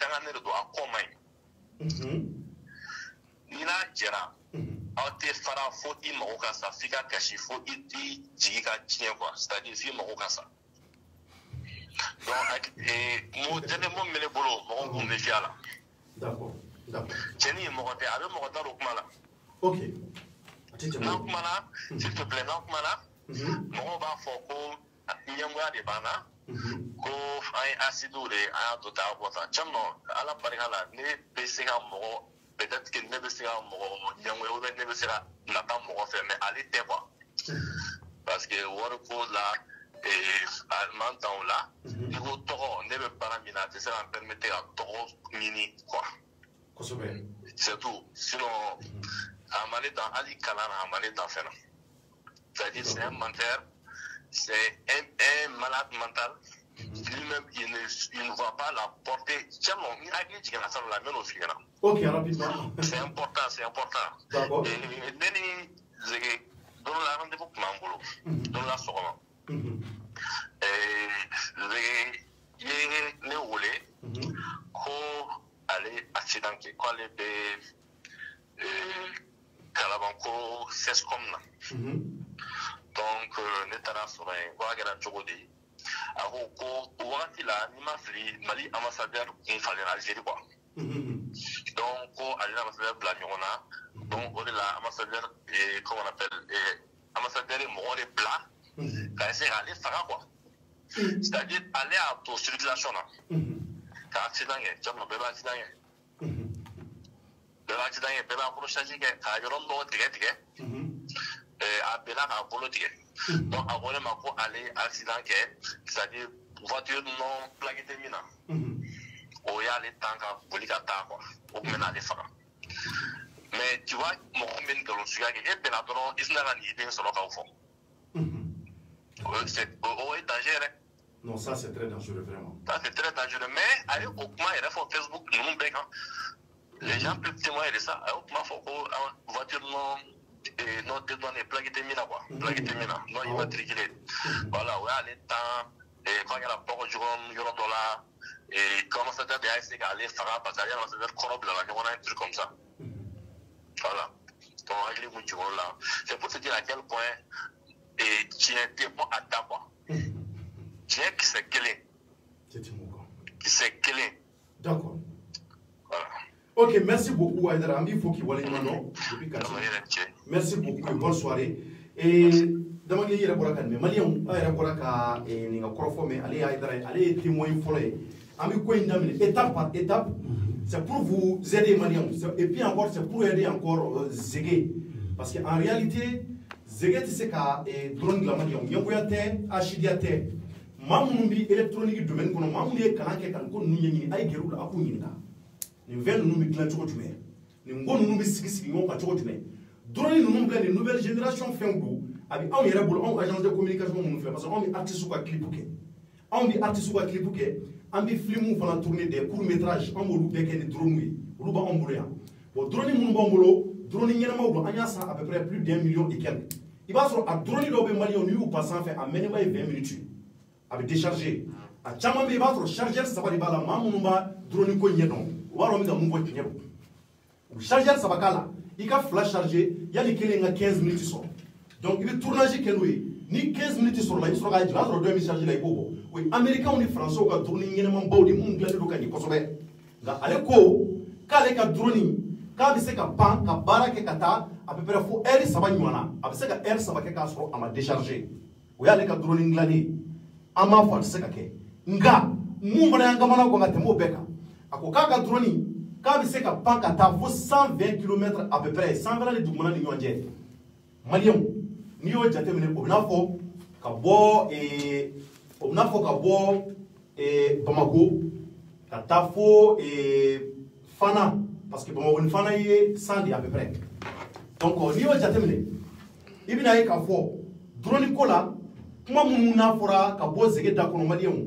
à comment il. Nina Jera, Aute fara fo I mago sa fika kashi fo I jigi ka tiɲɛ quoi c'est-à-dire si mago ka sa donc mo jene mo mele bolo mo ko me fiala d'accord jeni mo ko te abe mo ko ta ro kuma la ok na kuma la s'il te plaît na kuma la mo ba fo ko nyamwa de bana ko ay asidu de a to ta bota chamno ala barika la ne be se ka mo peut-être que ne be se ka mo nyamwa o ne be se ka na ta mo fe mais ali te quoi parce que wor ko la allemand dans là il faut toro ne be para mina te se la permettre à toro mini quoi c'est tout sinon amane dans ali kalana amane dans fena c'est-à-dire c'est un menteur c'est un malade mental. Lui-même, il ne voit pas la portée. Ok, rapidement. C'est important, c'est important. D'accord. Dans la rendez-vous pour Mangolo, dans la soirée, les roulés, qu'on allait accident, qu'on allait Kalabanko, c'est comme donc ne taara sɔrɔ yen ko a kɛra cogo di a ko ko o wagati la ni ma fili Mali ambassadeur kun falenna Algérie quoi donc ko ale ni ambassadeur bila ɲɔgɔn na donc o de la ambassadeur comment on appelle ambassadeur ye mɔgɔ de bila ka essayer k'ale faga quoi c'est-à-dire ale y'a to circulation na ka accident kɛ jamana bɛɛ b'a accident kɛ bɛɛ b'a accident kɛ bɛɛ b'a kolo charge kɛ k'a yɔrɔ dɔw tigɛ a bɛɛ la k'a bolo tigɛ donc a ko ne ma ko ale accident kɛ c'est-à-dire voiture non plaquée tɛ min na o y'ale temps ka boli ka taa quoi o tun bɛ n'ale faga mais tu vois mɔgɔ min bɛ nkalon suguya kɛ e bɛnna dɔrɔn i sina ka nin den sɔrɔ k'aw fɔ o ye danger dɛ. Non, ça c'est très dangereux vraiment. Ça c'est très dangereux mais a ye o kuma yɛrɛ fɔ Facebook ninnu bɛɛ kan les gens peuvent témoigner de ça a y'o kuma fɔ ko voiture non dédouané plaqué termina quoi plaqué termina non immatriculé voilà ouais aller temps et quand il y a la porte yɔrɔ dɔ la et commençateur de y'a essayé k'ale faga parce que ale ambassadeur kɔrɔ bila la ɲɔgɔn na un truc comme ça voilà donc hakili kun jigin o la c'est pour te dire à quel point tiɲɛ tɛ bɔ a da quoi tiɲɛ kisɛ kelen kisɛ kelen d'accord voilà. Ok, merci beaucoup Aïdara. Il faut qu'il voit les noms. Merci beaucoup et bonne soirée. Et dama ngi yere bora kan me Malien ayere bora ka ni nga korofo me ali Aïdara ali témoin folé. Ami ko indamine étape par étape. C'est pour vous aider Maliens et puis encore c'est pour aider encore Zégué parce que en réalité Zégué tu sais ka drone la Malien nyoboyate ashidiate mamumbi électronique domaine kono mamuni kanake kan ko nunyi ay geru la akunyina. Ni ven nous mi clan cogo jumɛn ni ngo nunu bi sigi ɲɔgɔn kan cogo jumɛn drone nunu bila ni nouvelle génération fɛnw don a bi anw yɛrɛ bolo anw agence de communication minnu filɛ parce que anw bi artiste ka clip kɛ anw bi artiste ka clip kɛ an bi film fana tourner des courts métrages an b'olu bɛɛ kɛ ni drone ye olu b'anw bolo yan bon drone minnu b'anw bolo drone ɲɛnamaw don an y'a san à peu près plus d'1 million et quelques i b'a sɔrɔ a drone dɔw bɛ Malien n'i y'u pa sanfɛ a mɛnɛba ye 20 minutes a bɛ décharger a caman bɛ i b'a sɔrɔ chargeur saba de b'a la maa minnu b'a drone ko ɲɛ dɔn waro mi ka mun fɔ tiɲɛ don o chargeur saba k'a la i ka flash charger yanni kelen ka 15 minutes sɔrɔ donc i bɛ tournage kɛ n'o ye ni 15 minutes sɔrɔ la i bɛ sɔrɔ k'a jigin o y'a sɔrɔ dɔ min charge la i b'o bɔ o ye américains ni français ka drone ɲɛnamabaw de mun dilannen don ka ɲɛ kosɛbɛ nka ale ko k'ale ka drone k'a bɛ se ka pan ka baara kɛ ka taa à peu près fo heure saba ɲɔgɔn na a bɛ se ka heure saba kɛ k'a sɔrɔ a ma décharger o y'ale ka drone dilannen an b'a fɔ a tɛ se ka kɛ nka mun fana y'an kamana gan ka tɛmɛ o bɛɛ kan a ko k'a ka drone k'a bɛ se ka pan ka taa fo 120 km à peu près 120 ni dugumana ni ɲɔgɔn cɛ Malien n'i y'o jateminɛ o bɛna fɔ ka bɔ Bamako ka taa fo Fana parce que Bamako ni Fana ye 100 de à peu près donc n'i y'o jateminɛ i bɛna ye k'a fɔ drone ko la kuma minnu n'a fɔra ka bɔ Zégué da kɔnɔ Malien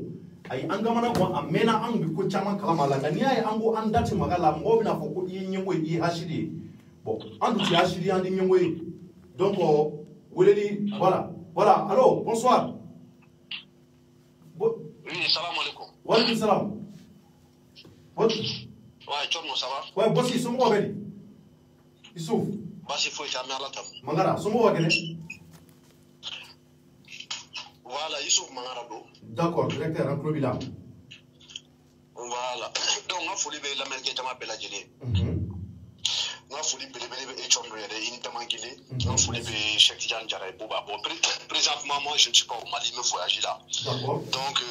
ayi an kamana gan a mɛnna an bi ko caman kalama la nka n'i y'a ye an ko an da tɛ maga la mɔgɔw bɛna fɔ ko i ye ɲɛngo ye i ye hasidi ye bon an dun tɛ hasidi ye an tɛ ɲɛngo ye donc weleli voilà allô bonsoir. Oui, salam alaikum. Wa alaikum salam. Ouais, Tchorno, ça va? Ouais, bossi somɔgɔw bɛ di Issouf. Basi faut être à la table. Mangara, somo wa kene? Voilà, Youssouf Mangara do. D'accord, directeur en Klobila. Voilà. Donc, on a foulé l'Amérique de ma belle adjélée. On a foulé les chambres et une tamangile. On a foulé Cheikh Tidiane Diarra Bouba. Bon, présentement, moi, je ne suis pas au Mali, mais voyager là. Donc,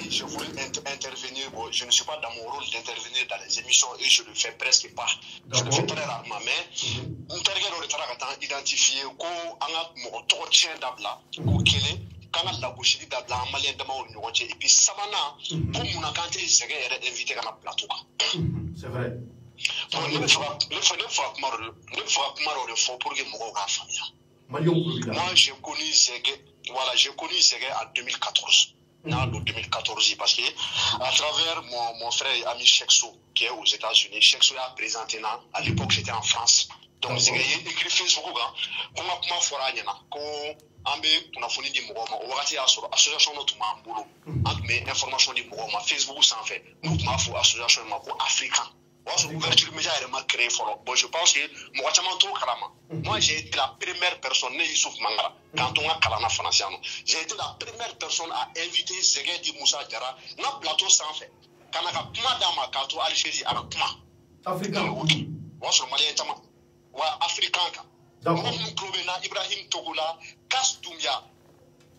je voulais intervenir. Bon, je ne suis pas dans mon rôle d'intervenir dans les émissions et je le fais presque pas. Je le fais très rarement, mais on a identifié qu'on a un tien d'abla, qu'on kélé. Quand la bouche d'abla, un malien de mon et puis Savana, pour mon accanté, c'est invité à la plateau. C'est vrai. Le frappement le fond pour que mon famille. Moi, j'ai connu Zégué en 2014. En 2014, parce que à travers mon frère et ami Chekso, qui est aux États-Unis, Chekso a présenté à l'époque, j'étais en France. Donc, Zégué écrit Facebook, qu'on a comment faire ambe kunnafoni di mɔgɔw ma o wagati y'a sɔrɔ association dɔ tun b'an bolo an tun bɛ information di mɔgɔw ma Facebook sanfɛ n'u tun b'a fɔ association ma ko Africain o y'a sɔrɔ ouverture média yɛrɛ ma créé fɔlɔ bon je pense que mɔgɔ caman t'o kalama moi j'ai été la première personne ne Youssouf Mangara quand on a kalan na fana siyan nɔ j'ai été la première personne à inviter Zégué di Moussa Diarra n ka plateau sanfɛ ka na ka kuma d'a ma k'a to Algérie a ka kuma Africain o y'a sɔrɔ maliyɛn caman wa Africain kan Ibrahim Togola, Kas Doumbia.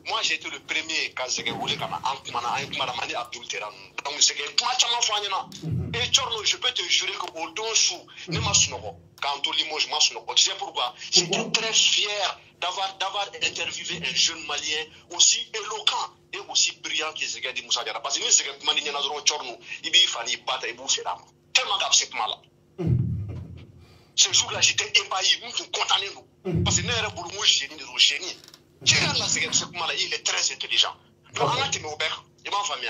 Moi, j'ai été le premier quand Zégué voulait comme Mani Abdul Teran. Donc, Zégué, et Tchorno, je peux te jurer qu'au don chou, ne m'a sonoro. Quand on Limoges m'a sonoro. Tu sais pourquoi? J'étais très fier d'avoir interviewé un jeune malien aussi éloquent et aussi brillant que Zégué di Moussa Diarra. Parce que Zégué Mani Nyanazoro Tchorno, il y a bata et bouffera. Tellement d'acceptement là. Ce jour-là, j'étais ébahi, nous condamnés nous. Parce que nous avons beaucoup de génie. Il est très intelligent. Donc, on a été au bec, il m'a famille.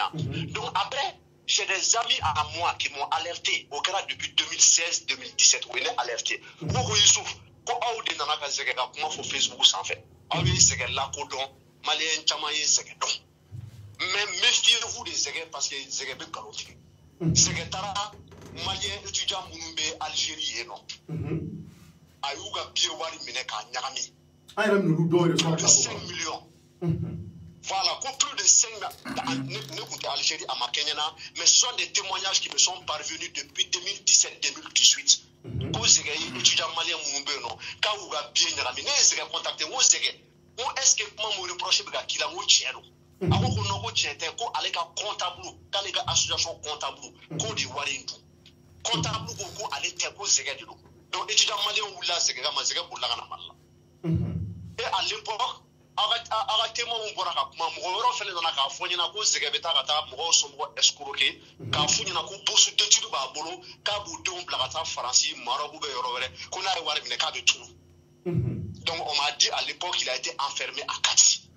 Donc, après, j'ai des amis à moi qui m'ont alerté au grade depuis 2016-2017. Où ils m'ont alerté. Pourquoi Youssouf, quand on a dit que Zégué a comment faut Facebook sans fait. Ah oui, Zégué là, Kodon, Malien, Chamaye, Zégué. Mais méfiez-vous des Zégué parce que Zégué est garoté. Zégué Tara. Malien étudiant Mounoumbe Algérie et non. Ayouga Biowari Mineka Nyami. Plus de 5 millions. Voilà, plus de 5 millions. Algérie à Makenyana, mais ce sont des témoignages qui me sont parvenus depuis 2017-2018. Quand Zégué étudiant malien Mounoumbe non, Kaouga Bionyami, Zégué contacté, où Zégué, où est-ce que moi me reproche qu'il a mouché avant qu'on ait reçu qu'on allait comptable, quand les associations comptables, qu'on dit Warindu. Comptable beaucoup à l'été pour Zégué de l'eau. Donc, étudiant malien ou là, Zégué pour la gana. Et à l'époque, arrêtez-moi mon boraka, mon fait dans la cafouine, n'a pas Zégué Betagata, mon sombre escroqué, cafouine n'a pas bourse d'études babolo, cabou de blagata, Francie, Maroc, qu'on a eu un cas de tout. Donc, on m'a dit à l'époque qu'il a été enfermé à Kati.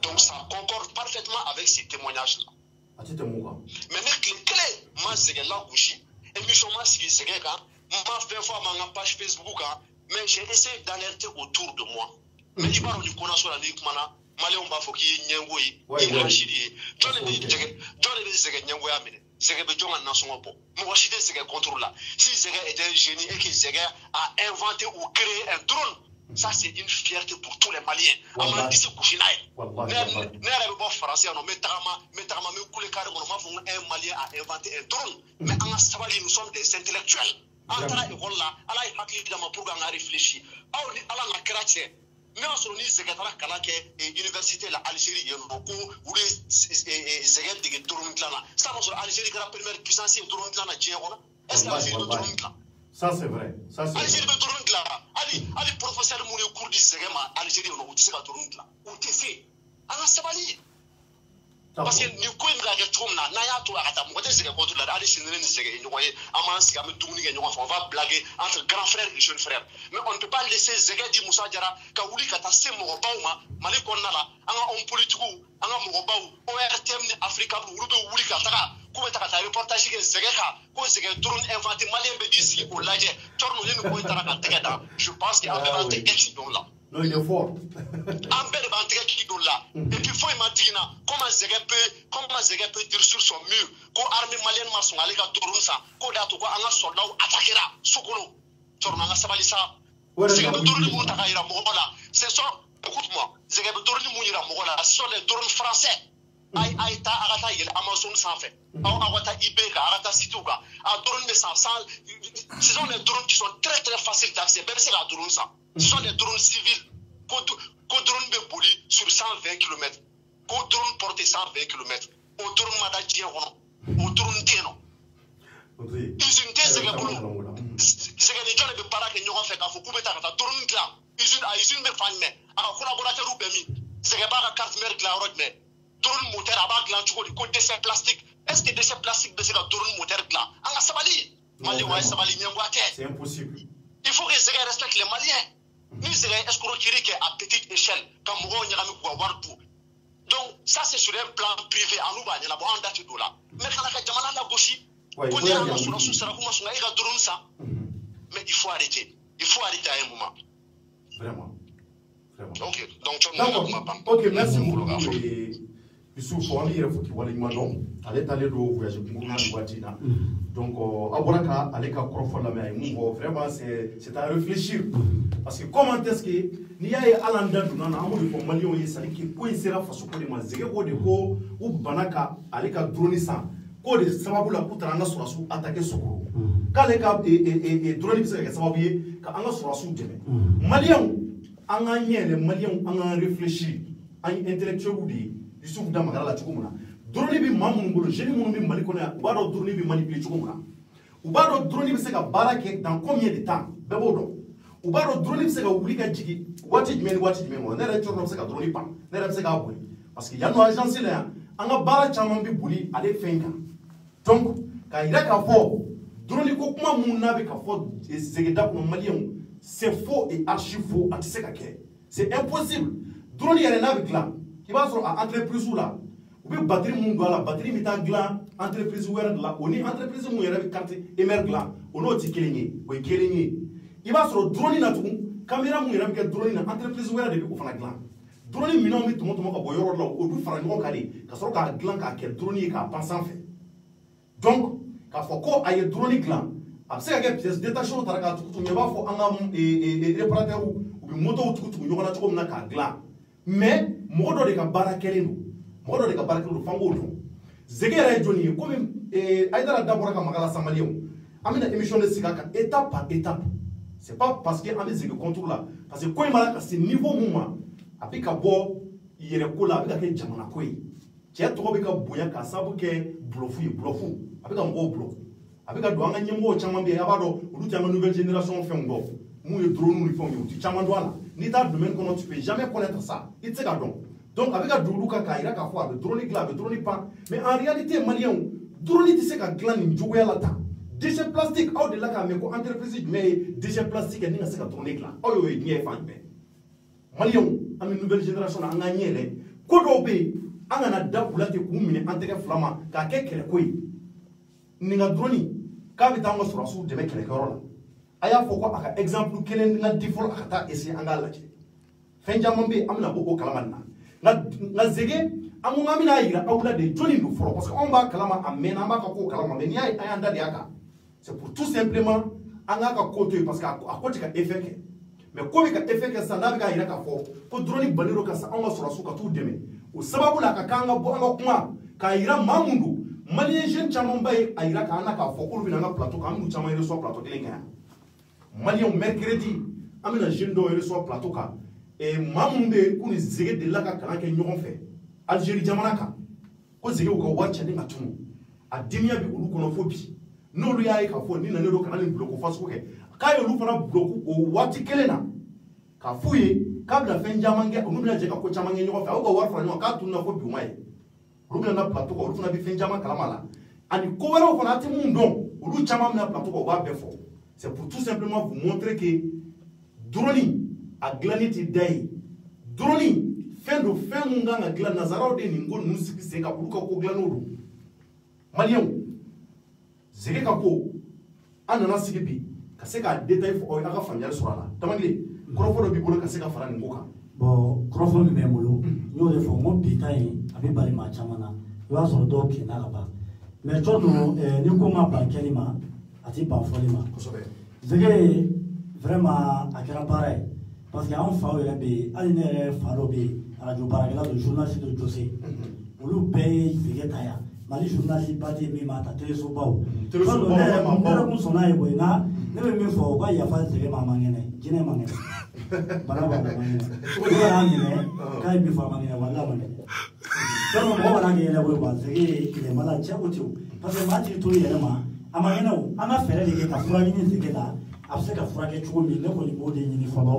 Donc, ça concorde parfaitement avec ces témoignages-là. Mais les clés, moi, Zégué là, bouchi. Émission si Zégué m'a fait fois ma page Facebook, mais j'ai essayé d'alerter autour de moi. Mais il parle du connaisseur à l'Ikmana, Malé on va faut qu'il y ait un oui, il a chili. John et Zégué Nyangoy Amine, Zégué Bejon en nation au pot. Moi, je suis Zégué contre là. Si Zégué était un génie et que Zégué a inventé ou créé un drone, ça c'est une fierté pour tous les Maliens. Amman d'ici Kouchinaï. N'est pas français, non, mais Tarama, mais Koulé Carré, un Malien a inventé un drone. Mais en Savali, nous sommes des intellectuels. En Tara et Rolla, Allah est happy dans ma programme à réfléchir. Allah n'a créé. Mais en ce moment, Zégué Tara Kalake et l'université de l'Algérie, où les Zégué de drone là. Ça, l'Algérie est la première puissance de drone là. Est-ce que l'Algérie est drone là? Ça c'est vrai. Algérie est drone là. Ali professeur Mouni au cours du Zégué, Algérie, on a dit que drone là. Où t'es fait? Allah Savali. Parce que nous connaissons la chose là, n'ayant tout à ta moitié Zégué contre la Algérie, Zégué, nous voyons, on va blaguer entre grands frères et jeunes frères. Mais on ne peut pas laisser Zégué di Moussa Diarra, Kaouli Katase Morobaouma, Mali Konala, un homme politique, un Morobaou, ORTM Africa, Rube Ouli Katara, Kouetaka, reportage Zégué, Zégué, drone inventé, Malien Bédissi, au Laje, Torno, nous pouvons Tegada. Je pense qu'il y a un inventé quelque là. Non, il est fort. Un bel inventé qui est là. Et puis, il faut imaginer comment Zégué peut dire sur son mur, qu'au armée malienne m'a son allé à Toronsa, qu'au date où un soldat attaquera, Sokolo, Tornanga Sabalissa. Ce sont, écoute-moi, ce sont les drones français. Aïta, Arata, Amazon sans fait. Arata, Ibeka, Arata, Situga. Ce sont les drones qui sont très très faciles d'accès. Même c'est la drone ça. Ce sont les drones civils. Drone de bouli sur 120 km. Drone porté 120 km. Au drone Madadien, au drone Deno. Usine c'est que boulot. C'est que les gens ne peuvent pas que nous fait qu'à faut couper ta drone là. Usine me fan mais. À collaborateur ou bemi. C'est que pas la carte mère là mais. Drone moteur à bas gland du côté déchet plastique. Est-ce que déchet plastique c'est la drone moteur là? En sabali. Mali ouais sabali nyangwate. C'est impossible. Il faut que les respectent les Maliens. Nous c'est escroquerie qui est à petite échelle comme on y a mis pour avoir tout. Donc ça c'est sur un plan privé à nous bah il y a en date de là. Mais quand la jamana la gauche mais il faut arrêter. Il faut arrêter à un moment. Vraiment. Ok, donc ok, merci beaucoup. Youssouf, on y faut qu'il voit les manons. Allez aller au voyage pour donc, Aboraka, allez qu'à Crawford la mer. Vraiment, c'est à réfléchir. Parce que comment est-ce que n'y a à l'endroit où on a un peu de Malion et ça qui peut sera face au problème. Zéro de go ou Banaka, allez qu'à drone ça. Code sababu la putra na surasu attaquer sokoro. Kale ka drone bisa ka sababu ye ka anga surasu deme. Malien anga nyele malien anga réfléchir an intellectuel di Youssouf da magara la chukumuna. Drone bi mamun ngolo jeni mun bi malikona baro drone bi manipuler chukumuna. Ubaro drone bi se ka barake dans combien de temps? Bebo do. Ubaro drone bi se ka wulika jigi wati jmeni ne re chorno se ka drone pa. Ne re se ka boli. Parce que yano agence là anga bara chama bi boli ale fenka. Donc, quand il y a qu'à faire, drone ko kuma munna be ka fo zegeda ko malien, c'est faux et archi faux à tise ka ke. C'est impossible. Drone yere na be glan. Qui va sur entreprise là. Ou be batterie mun la batterie mita glan entreprise wera de la oni entreprise mun yere be carte emer glan. Ono ti kelenye, o kelenye. Il va sur drone na tout, caméra mun yere be drone na entreprise wera de ko fana glan. Drone minon mi to ka boyoro la o du fara ngo kale. Ka so ka glan ka ke drone ka penser fait. Donc, quand faut qu'il y ait des drones glands, après il y a des pièces détachées au Taraka, il y a des réparateurs ou des motos qui ont des glands. Mais, moi, je suis barakelino. Moi, je suis barakelino. Fango. Zegera Johnny, comme Aïdara d'abord à Magala Samalion. Amina émission de Sigaka, étape par étape. C'est pas parce qu'il y a des contrôles là. Parce que quand il y a ce niveau moment, après qu'il y a des colas, avec des jamana koi. Tiens, tu vois que Bouya Kassabu ke bluffou, avec un gros bloc. Avec un douane, il y a un mot, Chamambi, Abado, ou tu as une nouvelle génération fait un gros. Mouille drone, ils font, tu Chamandouana. Ni ta domaine, comment tu peux jamais connaître ça. Il te donc. Donc, avec un Doulouka Kaira, Kafwa, le drone glas, le drone pas. Mais en réalité, Malien, drone, tu sais qu'un gland, il joue à la table. Déchets plastiques, au de la mais entreprise, mais déchets plastiques, il n'y a pas de drone glas. Oh, il n'y a pas de Malien, une nouvelle génération, a gagné. Kodobé. Angana dabula te kumine anteke flama ka ke kele koy ninga droni ka bi tango surasu de me kele korola aya foko aka exemple kelen nga default aka ta esi anga laje fenjamambe amna boko kalamanna nga zege amu ngamina yira awla de joni do foro parce que on ba kalama amena ba ka ko kalama mais ni ay anda de aka c'est pour tout simplement anga ka koto parce que akoti ka effet mais comme ka effet que ça n'a pas yira ka fo ko droni baliro ka sa anga surasu ka tout deme o sababu la ka kanga bo anga kuma ka ira mamundu malien jeune chamon bay ayira ka ana ka fo ko bi na plateau ka amu chamon reçoit plateau kelenga malien mercredi amina jeune do reçoit plateau ka et mamumbe kuni zege de la ka kana ke nyogon fe Algérie jamana ka ko zege ko wacha ni ngatumu adimia bi ulu kono fobi no lu yayi ka fo ni na ne do kana ni bloko fasko ke ka yo lu fana bloko o wati kelena ka fuye kabla fen jamange onubina je ka ko chamange nyogo fa o war fa no ka tunna ko bi mai rubina na plateau ko rubina bi fen jama kalamala ani ko wala ko na ti mun don ulu chama na plateau ko ba befo c'est pour tout simplement vous montrer que droni a glaniti day droni fendo femunga na glan nazarao de ningo nusiki se ka buka ko glanodo malien zeke ka ko anana sigibi ka se ka détail fo o aka fanyal surala tamangli Crawford bi bolo ka se ka fara ni ngoka bon Crawford me molo yo de fo mo bitai abi bari ma chamana yo aso do ke na ba mais todo ni ko ma ba kelima ati ba folima ko sobe zege vraiment a kɛra baara ye parce que an faw yɛrɛ bɛ yen hali ne yɛrɛ fa dɔ bɛ yen radio baarakɛla dɔ journaliste dɔ Jose olu bɛɛ ye Zege ta yan Mali journaliste ba tɛ min ma ta télésobaw ne yɛrɛ kun sɔnna ye koyi nka ne bɛ min fɔ u ka yafa Zege ma man kɛnɛ jinɛ man kɛnɛ bana b'a la man kɛnɛ o de y'a minɛ k'a ye bi fɔ a man kɛnɛ wala man kɛnɛ donc mɔgɔ kana kɛ yɛlɛ koyi quoi Zege ye yɛlɛmala cɛ ko ten o parce que maa t'i to yɛrɛ ma a man kɛnɛ o an ka fɛɛrɛ de kɛ ka fura ɲini Zege la a bɛ se ka furakɛ cogo min ne kɔni b'o de ɲini fɔlɔ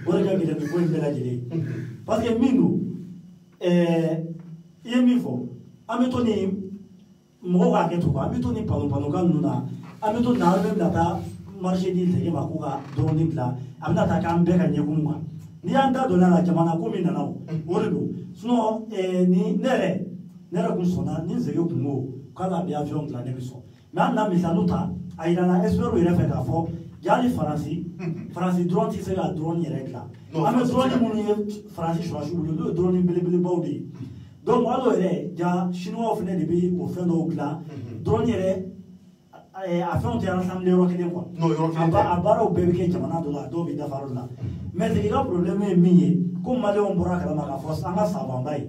o de ka gɛlɛn nin ko in bɛɛ lajɛlen parce que min don i ye min fɔ an bɛ to ni mɔgɔw k'a kɛ to an bɛ to ni palon-palonkan ninnu na an bɛ to na an bɛ taa marché di Zege ma ko ka dɔrɔni dilan a bɛna taa k'an bɛɛ ka ɲɛkun kan n'i y'an da donna la jamana ko min nana o de don sinon ni ne yɛrɛ kun sɔnna ni Zege kun ko k'ale bɛ avion dilan ne bɛ sɔn mais an na misaliw ta a yira la expert yɛrɛ fɛ k'a fɔ jali Faransi drone tɛ se ka drone yɛrɛ dilan an bɛ drone minnu ye Faransi sɔrɔsiw bolo n'o ye drone belebelebaw de ye donc hali yɛrɛ ja chinois fana de bɛ o fɛn dɔw dilan drone yɛrɛ a fɛnw tɛ ensemble yɔrɔ kelen quoi a baaraw bɛɛ bɛ kɛ jamana dɔ la dɔw bɛ dafa dɔ la mais Zege ka problème ye min ye ko maliyɛnw bɔra kalama k'a fɔ an ka sabanba ye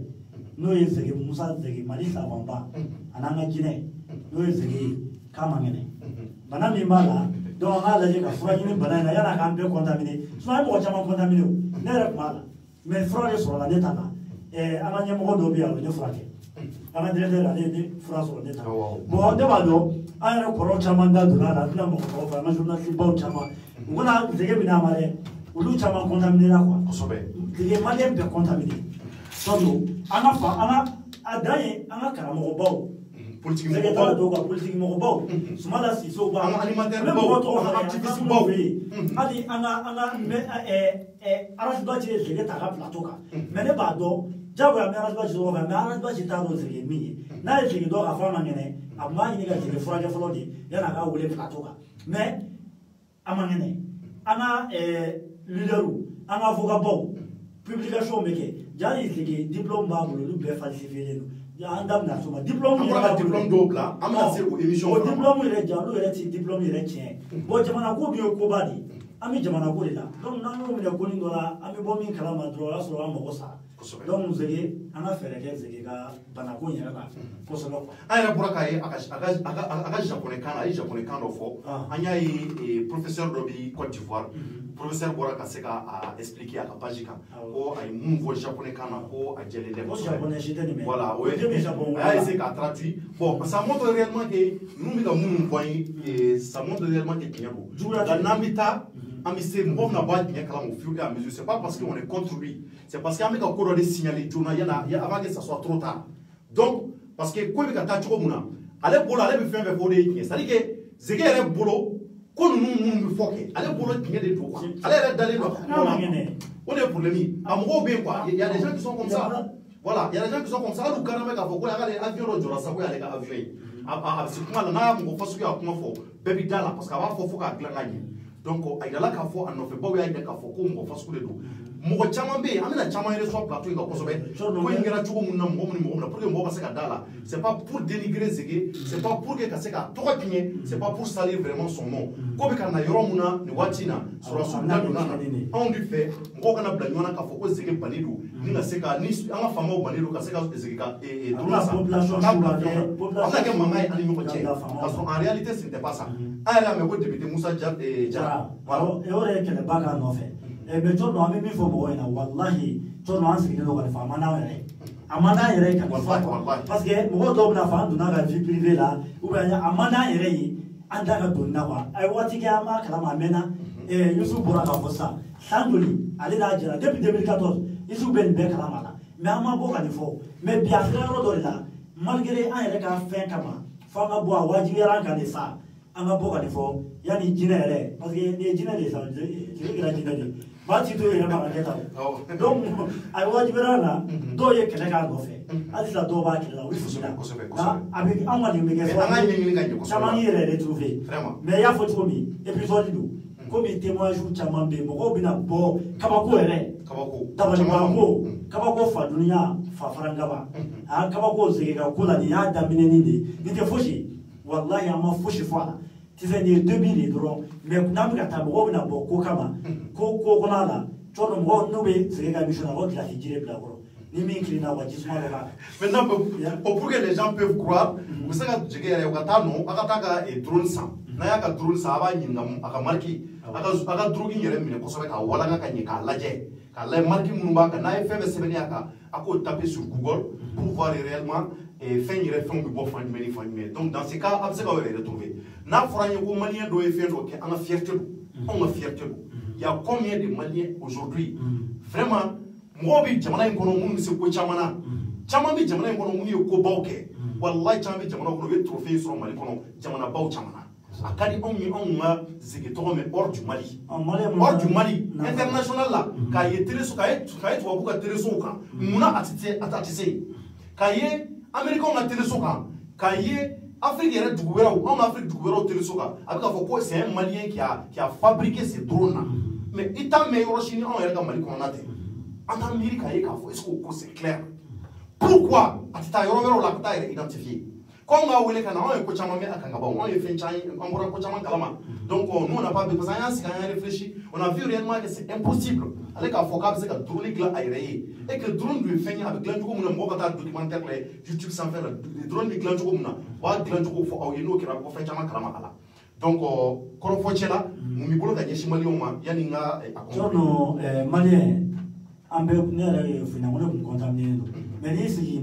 n'o ye Zege Musa Zege Mali sabanba a n'an ka jinɛ n'o ye Zege ye k'a man kɛnɛ bana min b'a la donc an k'a lajɛ ka fura ɲini bana in na yan'a k'an bɛɛ contaminer sinon an ye mɔgɔ caman contaminer o ne yɛrɛ tun b'a la mais fura de sɔrɔla ne ta la an ka ɲɛmɔgɔ dɔw bɛ yan o ye ne furakɛ an ka directeur ale ye ne fura sɔrɔ ne ta bon ne b'a dɔn an yɛrɛ kɔrɔw caman da donna a la an tɛna mɔgɔkɔrɔw fɔ an ka journaliste baw caman u kana Zege minɛ a ma dɛ olu caman contaminer la quoi kosɛbɛ Zege maliyɛn bɛɛ contaminer donc an ka fa an ka a dan ye an ka karamɔgɔbaw Zege t'a dɔw ka politique mɔgɔbaw Sumala Sisow b'a la ne mɔgɔ tɔgɔ fana activiste baw bɛ yen hali an ka Arasuba ye Zege ta ka plateau kan mais ne b'a dɔn jagoya an bɛ Arasuba tɔgɔ fɛ mais Arasuba t'a dɔn Zege min ye n'a ye Zege dɔn k'a fɔ a man kɛnɛ a tun b'a ɲini ka Zege furakɛ fɔlɔ de yan'a ka wele plateau kan mais a man kɛnɛ an ka leaderw an ka avocat publication bɛ kɛ jali Zege diplôme b'a bolo olu bɛɛ falsifié don an da bɛna s'o ma diplôme yɛrɛ diplôme dɔw bila an bɛna se o émission o diplôme yɛrɛ ja olu yɛrɛ ti diplôme yɛrɛ tiɲɛ bon jamana ko dun ye koba de an bɛ jamana ko de la donc n'an y'o minɛ ko nin dɔ la an bɛ bɔ min kalama dɔrɔn o y'a sɔrɔ an mago sara donc Zege an ka fɛɛrɛ kɛ Zege ka bana ko in yɛrɛ la kosɛbɛ quoi an yɛrɛ bɔra k'a ye a ka japonais kan a ye japonais kan dɔ fɔ an y'a ye professeur dɔ bɛ Côte d'Ivoire professeur bɔra ka se ka expliquer a ka page kan ko a ye mun fɔ japonais kan na ko a jɛlen tɛ kosɛbɛ voilà o ye a y'a essayer k'a traduit bon ça montre réellement que ninnu bɛ ka minnu fɔ an ye ça montre réellement que tiɲɛ don nka n'an bɛ taa an bɛ se mɔgɔ bɛna bɔ a tiɲɛ kalama au fur et à mesure c'est pas parce qu'on est contre lui c'est parce que an bɛ ka ko dɔ de signaler joona avant que ça soit trop tard donc parce que ko bɛ ka taa cogo min na ale bolo ale bɛ fɛn fɛn fɔ o de ye tiɲɛ c'est à dire que Zege yɛrɛ bolo ko ninnu minnu bɛ fɔ kɛ ale bolo tiɲɛ de don quoi ale yɛrɛ dalen don o de ye problème ye a mɔgɔw bɛ yen quoi il y a des gens qui sont comme ça voilà il y a des gens qui sont comme ça hali u kan bɛ k'a fɔ ko y'ale avion dɔ jɔra sa ko y'ale ka avion ye a bɛ se kuma la n'a y'a mɔgɔ fasugu y'a kuma fɔ bɛɛ bɛ da la parce que a b'a fɔ fo k'a dilan ka ɲɛ donc a yirala k'a fɔ a nɔfɛbaw y'a yira k'a fɔ ko mɔgɔ fasugu de don mɔgɔ caman bɛ yen an bɛna caman yɛrɛ sɔrɔ plateau in kan kosɛbɛ ko in kɛra cogo min na mɔgɔ min ni mɔgɔ min na pour que mɔgɔ ka se ka da la c'est pas pour dénigrer Zege c'est pas pour que ka se ka tɔgɔ tiɲɛ c'est pas pour salir vraiment son nom ko bɛ ka na yɔrɔ min na nin waati in na sɔrɔsiw da donna na anw de fɛ mɔgɔw kana bila ɲɔgɔn na k'a fɔ ko Zege bali don ni ka se ka ni an ka faamaw bali don ka se ka Zege ka donna sa a bɛna kɛ mankan ye ani ɲɔgɔn cɛ parce que en réalité ce n'était pas ça an yɛrɛ y'a mɛn ko député Musa Jara voilà o de ye kɛlɛba k'a nɔfɛ mais cɔ an bɛ min fɔ mɔgɔw ɲɛna walahi cɔ an sigilen don kalifa a man d'an yɛrɛ a man d'an yɛrɛ kalifa parce que mɔgɔw dɔw bɛna fɔ an donna ka vie privée la ou bien a man d'an yɛrɛ ye an da ka donni na quoi a ye waati kɛ an b'a kalama a mɛnna Youssou bɔra k'a fɔ sisan san joli ale n'a jɛra depuis 2014 Youssou bɛ nin bɛɛ kalama la mais an ma bɔ ka nin fɔ mais bi a sera yɔrɔ dɔ de la malgré an yɛrɛ ka fɛn kama fo an ka bɔ a wajibiyara an kan de sa an ka bɔ ka nin fɔ yanni jinɛ yɛrɛ parce que nin ye jinɛ de ye sa Zege kɛra jinɛ de maa ti to yɛrɛ ma ka kɛ tan donc a ye wajibiyara la dɔw ye kɛlɛ k'a nɔfɛ hali sisan dɔw b'a kɛlɛ la u fusila nka a bɛ anw ka nin bɛ kɛ fɔ caman y'i yɛrɛ retrouvé mais i y'a fɔ cogo min épisode don komi témoignage caman bɛ yen mɔgɔw bɛna bɔ kabako yɛrɛ dabalibanko kabako fadunuya fafarangaba a kabako Zege ka ko la nin y'a daminɛnin de nin tɛ fosi walahi an ma fosi fɔ a la tu sais ni 2000 dron mais n'a pas ta bo na bo ko kama ko kona la chono mo no be zega mission na votre la figure bla gros ni mi inclina wa jisma la maintenant pour que les gens peuvent croire vous savez que jege ya wakata no akataka e drone sa na ya ka drone sa aba nyinga aka marki aka drone yere mine ko sobe ka wala nga kanye ka laje ka la marki munumba ka na febe sebeni aka ako taper sur Google pour voir réellement et fin yere fon bi bo fan meni donc dans ces cas abse ka retrouver na foranye ko malien do e fe do ke anga fierté on a fierté il y a combien de Maliens aujourd'hui vraiment moi bi jamana en kono mun se ko chamana chama bi jamana en kono mun yo ko bawke wallahi chama bi jamana kono be trophée sur Mali kono jamana baw chamana akadi on ma zige to me hors du Mali hors du Mali international là ka yetere so ka to wabuka tereso ka muna atise ka ye américain na tereso ka ye Afrique est en Afrique du gouvernement Télésoka. C'est un Malien qui a fabriqué ces drones. Mais il t'a mis au Chine en Erga Mali qu'on a dit. En Amérique, est-ce que c'est clair? Pourquoi Atita Yororo Lakta est identifié? Quand on a voulu qu'on a un coach à Mamé à Kangaba, on a fait un coach à Kalama. Donc nous on n'a pas besoin de réfléchir. On a vu réellement que c'est impossible. Avec un focal, c'est que le drone est aéré. Et que le drone lui fait avec l'endroit où on a un documentaire YouTube sans faire le drone est l'endroit où on a l'endroit où on a fait un Kalama. Donc, quand on fait ça, nous ne pouvons pas dire que Mali est malien. On peut finalement contaminer. Mais si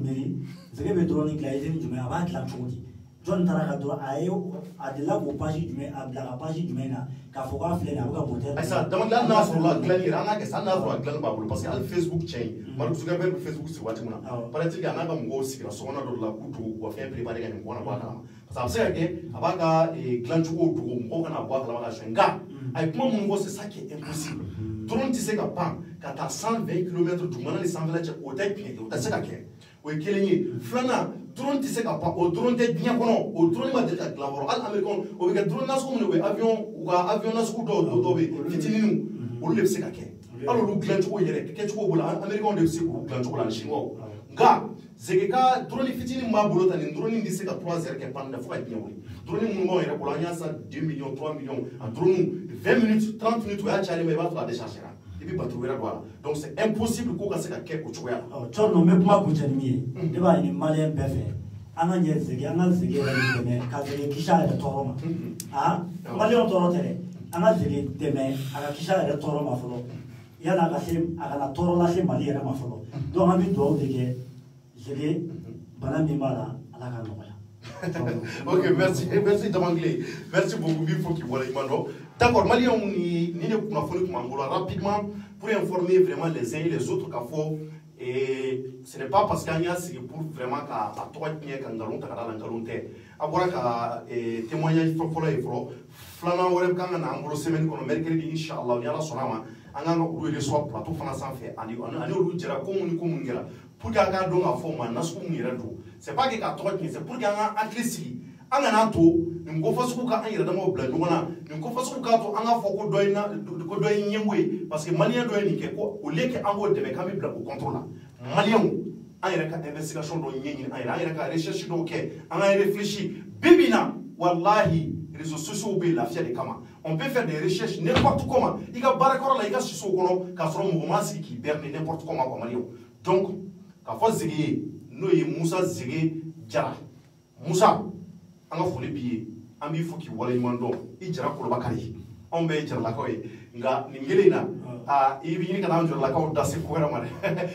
c'est que le drone est aéré, je vais avoir la chose. John Tarakato a de la page du mai à la page du mena qu'a faut faire la moteur. Ça demande la nation la glan que ça n'a pas glan babul parce que le Facebook chain malu suga be Facebook si wati muna par exemple ga nanga ngo sikira so na do la kutu wa fe préparer ga ngona kwa kama parce que ça que abaka glan chuko do ngo kana kwa kala ka shenga ay kuma mun ngo c'est ça qui est impossible drone tise ka pan ka ta 120 km du mana ni 120 la au tête pied au tase ka ke o kelenye flana drone tise ka pan au drone te bien kono au drone ma de ka glavoro al american o be ka drone nas ko mun we avion nas ko do be fitininu o le se ka ke alors lu glan chuko yere ke chuko bola american de se ko glan chuko la chinois nga zegeka drone fitini ma bolo tani drone ndi se ka 3 heures ke pan da fo ka bien wori drone mun mo yere bola nya sa 2 millions 3 millions en drone 20 minutes 30 minutes ya chale me ba fa décharger et puis battre voilà donc c'est impossible ko ka se ka ke ko chuya chono me kuma ku jani de ba ni malien befe ana nye zege ana zege la ni ka zege kisha da toroma ah malien toro tere ana zege deme aga kisha da toroma folo yana ka se aga na toro la se mali era ma folo donc ami do de ke zege bana mi mala ala ka no ya. Ok, merci Damangli. Merci beaucoup, il faut qu'il voit les mandos. D'accord, Mali, on y est rapidement pour informer vraiment les uns et les autres qu'il faut. Et ce n'est pas parce qu'il y a pour vraiment qu'à toi, il y a un galon, tu as un galon. Avoir un témoignage pour le Flamand, on a un semaine qu'on a mercredi, Inch'Allah, il y a la sonama. On a un reçoit plateau français fait. On a un dira comme pour qu'un gars donne à fond, c'est pas que c'est pour qu'un athlète an kana to nin ko fasu ka an yɛrɛ dama bila ɲɔgɔn na nin ko fasu ka to an ka fɔ ko dɔ in ɲɛngo parce que maliyɛn dɔ ye nin kɛ ko au lieu que an k'o dɛmɛ k'an bɛ bila o contrôle la maliyɛnw an yɛrɛ ka investigation dɔ ɲɛɲini an yɛrɛ ka recherche dɔw kɛ an ka réfléchir bibi na wallahi réseaux sociaux bɛ lafiya de kama on peut faire des recherches n'importe comment i ka baarakɔrɔ la i ka siso kɔnɔ k'a sɔrɔ mɔgɔ ma sigi k'i berner n'importe comment quoi maliyɛnw donc k'a fɔ Zege ye n'o ye Musa Zege Jara Musa an ka foli b'i ye an b'i fo k'i waleɲuman dɔn i Jara Kolobakari anw bɛɛ ye Jaralakaw ye nka nin kelen in na i bɛ ɲini ka n'an Jaralakaw da se ko wɛrɛ ma dɛ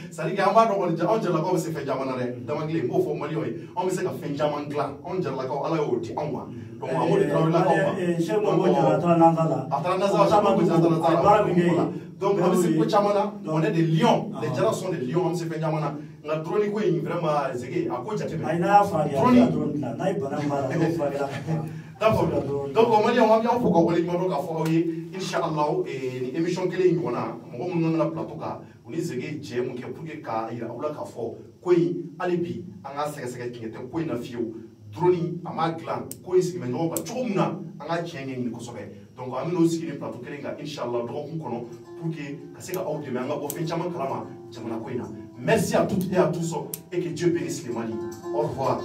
c'est à dire que an b'a dɔn kɔni anw Jaralakaw bɛ se fɛn caman na dɛ Damakile n b'o fɔ maliyɛnw ye anw bɛ se ka fɛn caman dilan anw Jaralakaw Ala y'o di anw ma donc an b'o de Tarawelelakaw ma a taara Nanzara donc an bɛ se ko caman na on est des lions les Jara sont des lions an bɛ se fɛn caman na nka drone ko in vraiment Zege a ko jateminɛ d'accord donc maliyɛnw an b'aw fo ka waleɲuman dɔn k'a fɔ aw ye Inch'Allah ni émission kelen in ɲɔgɔn na mɔgɔ minnu nana plateau kan u ni Zege jɛ mun kɛ pour que k'a yira aw la k'a fɔ ko in hali bi an k'a sɛgɛsɛgɛ tiɲɛ tɛ ko in na fiyewu drone a m'a dilan ko in sigi bɛ ɲɔgɔn kan cogo min na an ka tiɲɛ ɲɛɲini kosɛbɛ donc an bɛn'o sigi ni plateau kelen kan Inch'Allah dɔgɔkun kɔnɔ pour que ka se ka aw dɛmɛ an ka bɔ fɛn caman kalama jamana ko in na merci à toutes et à tous et que Dieu bénisse le Mali au revoir.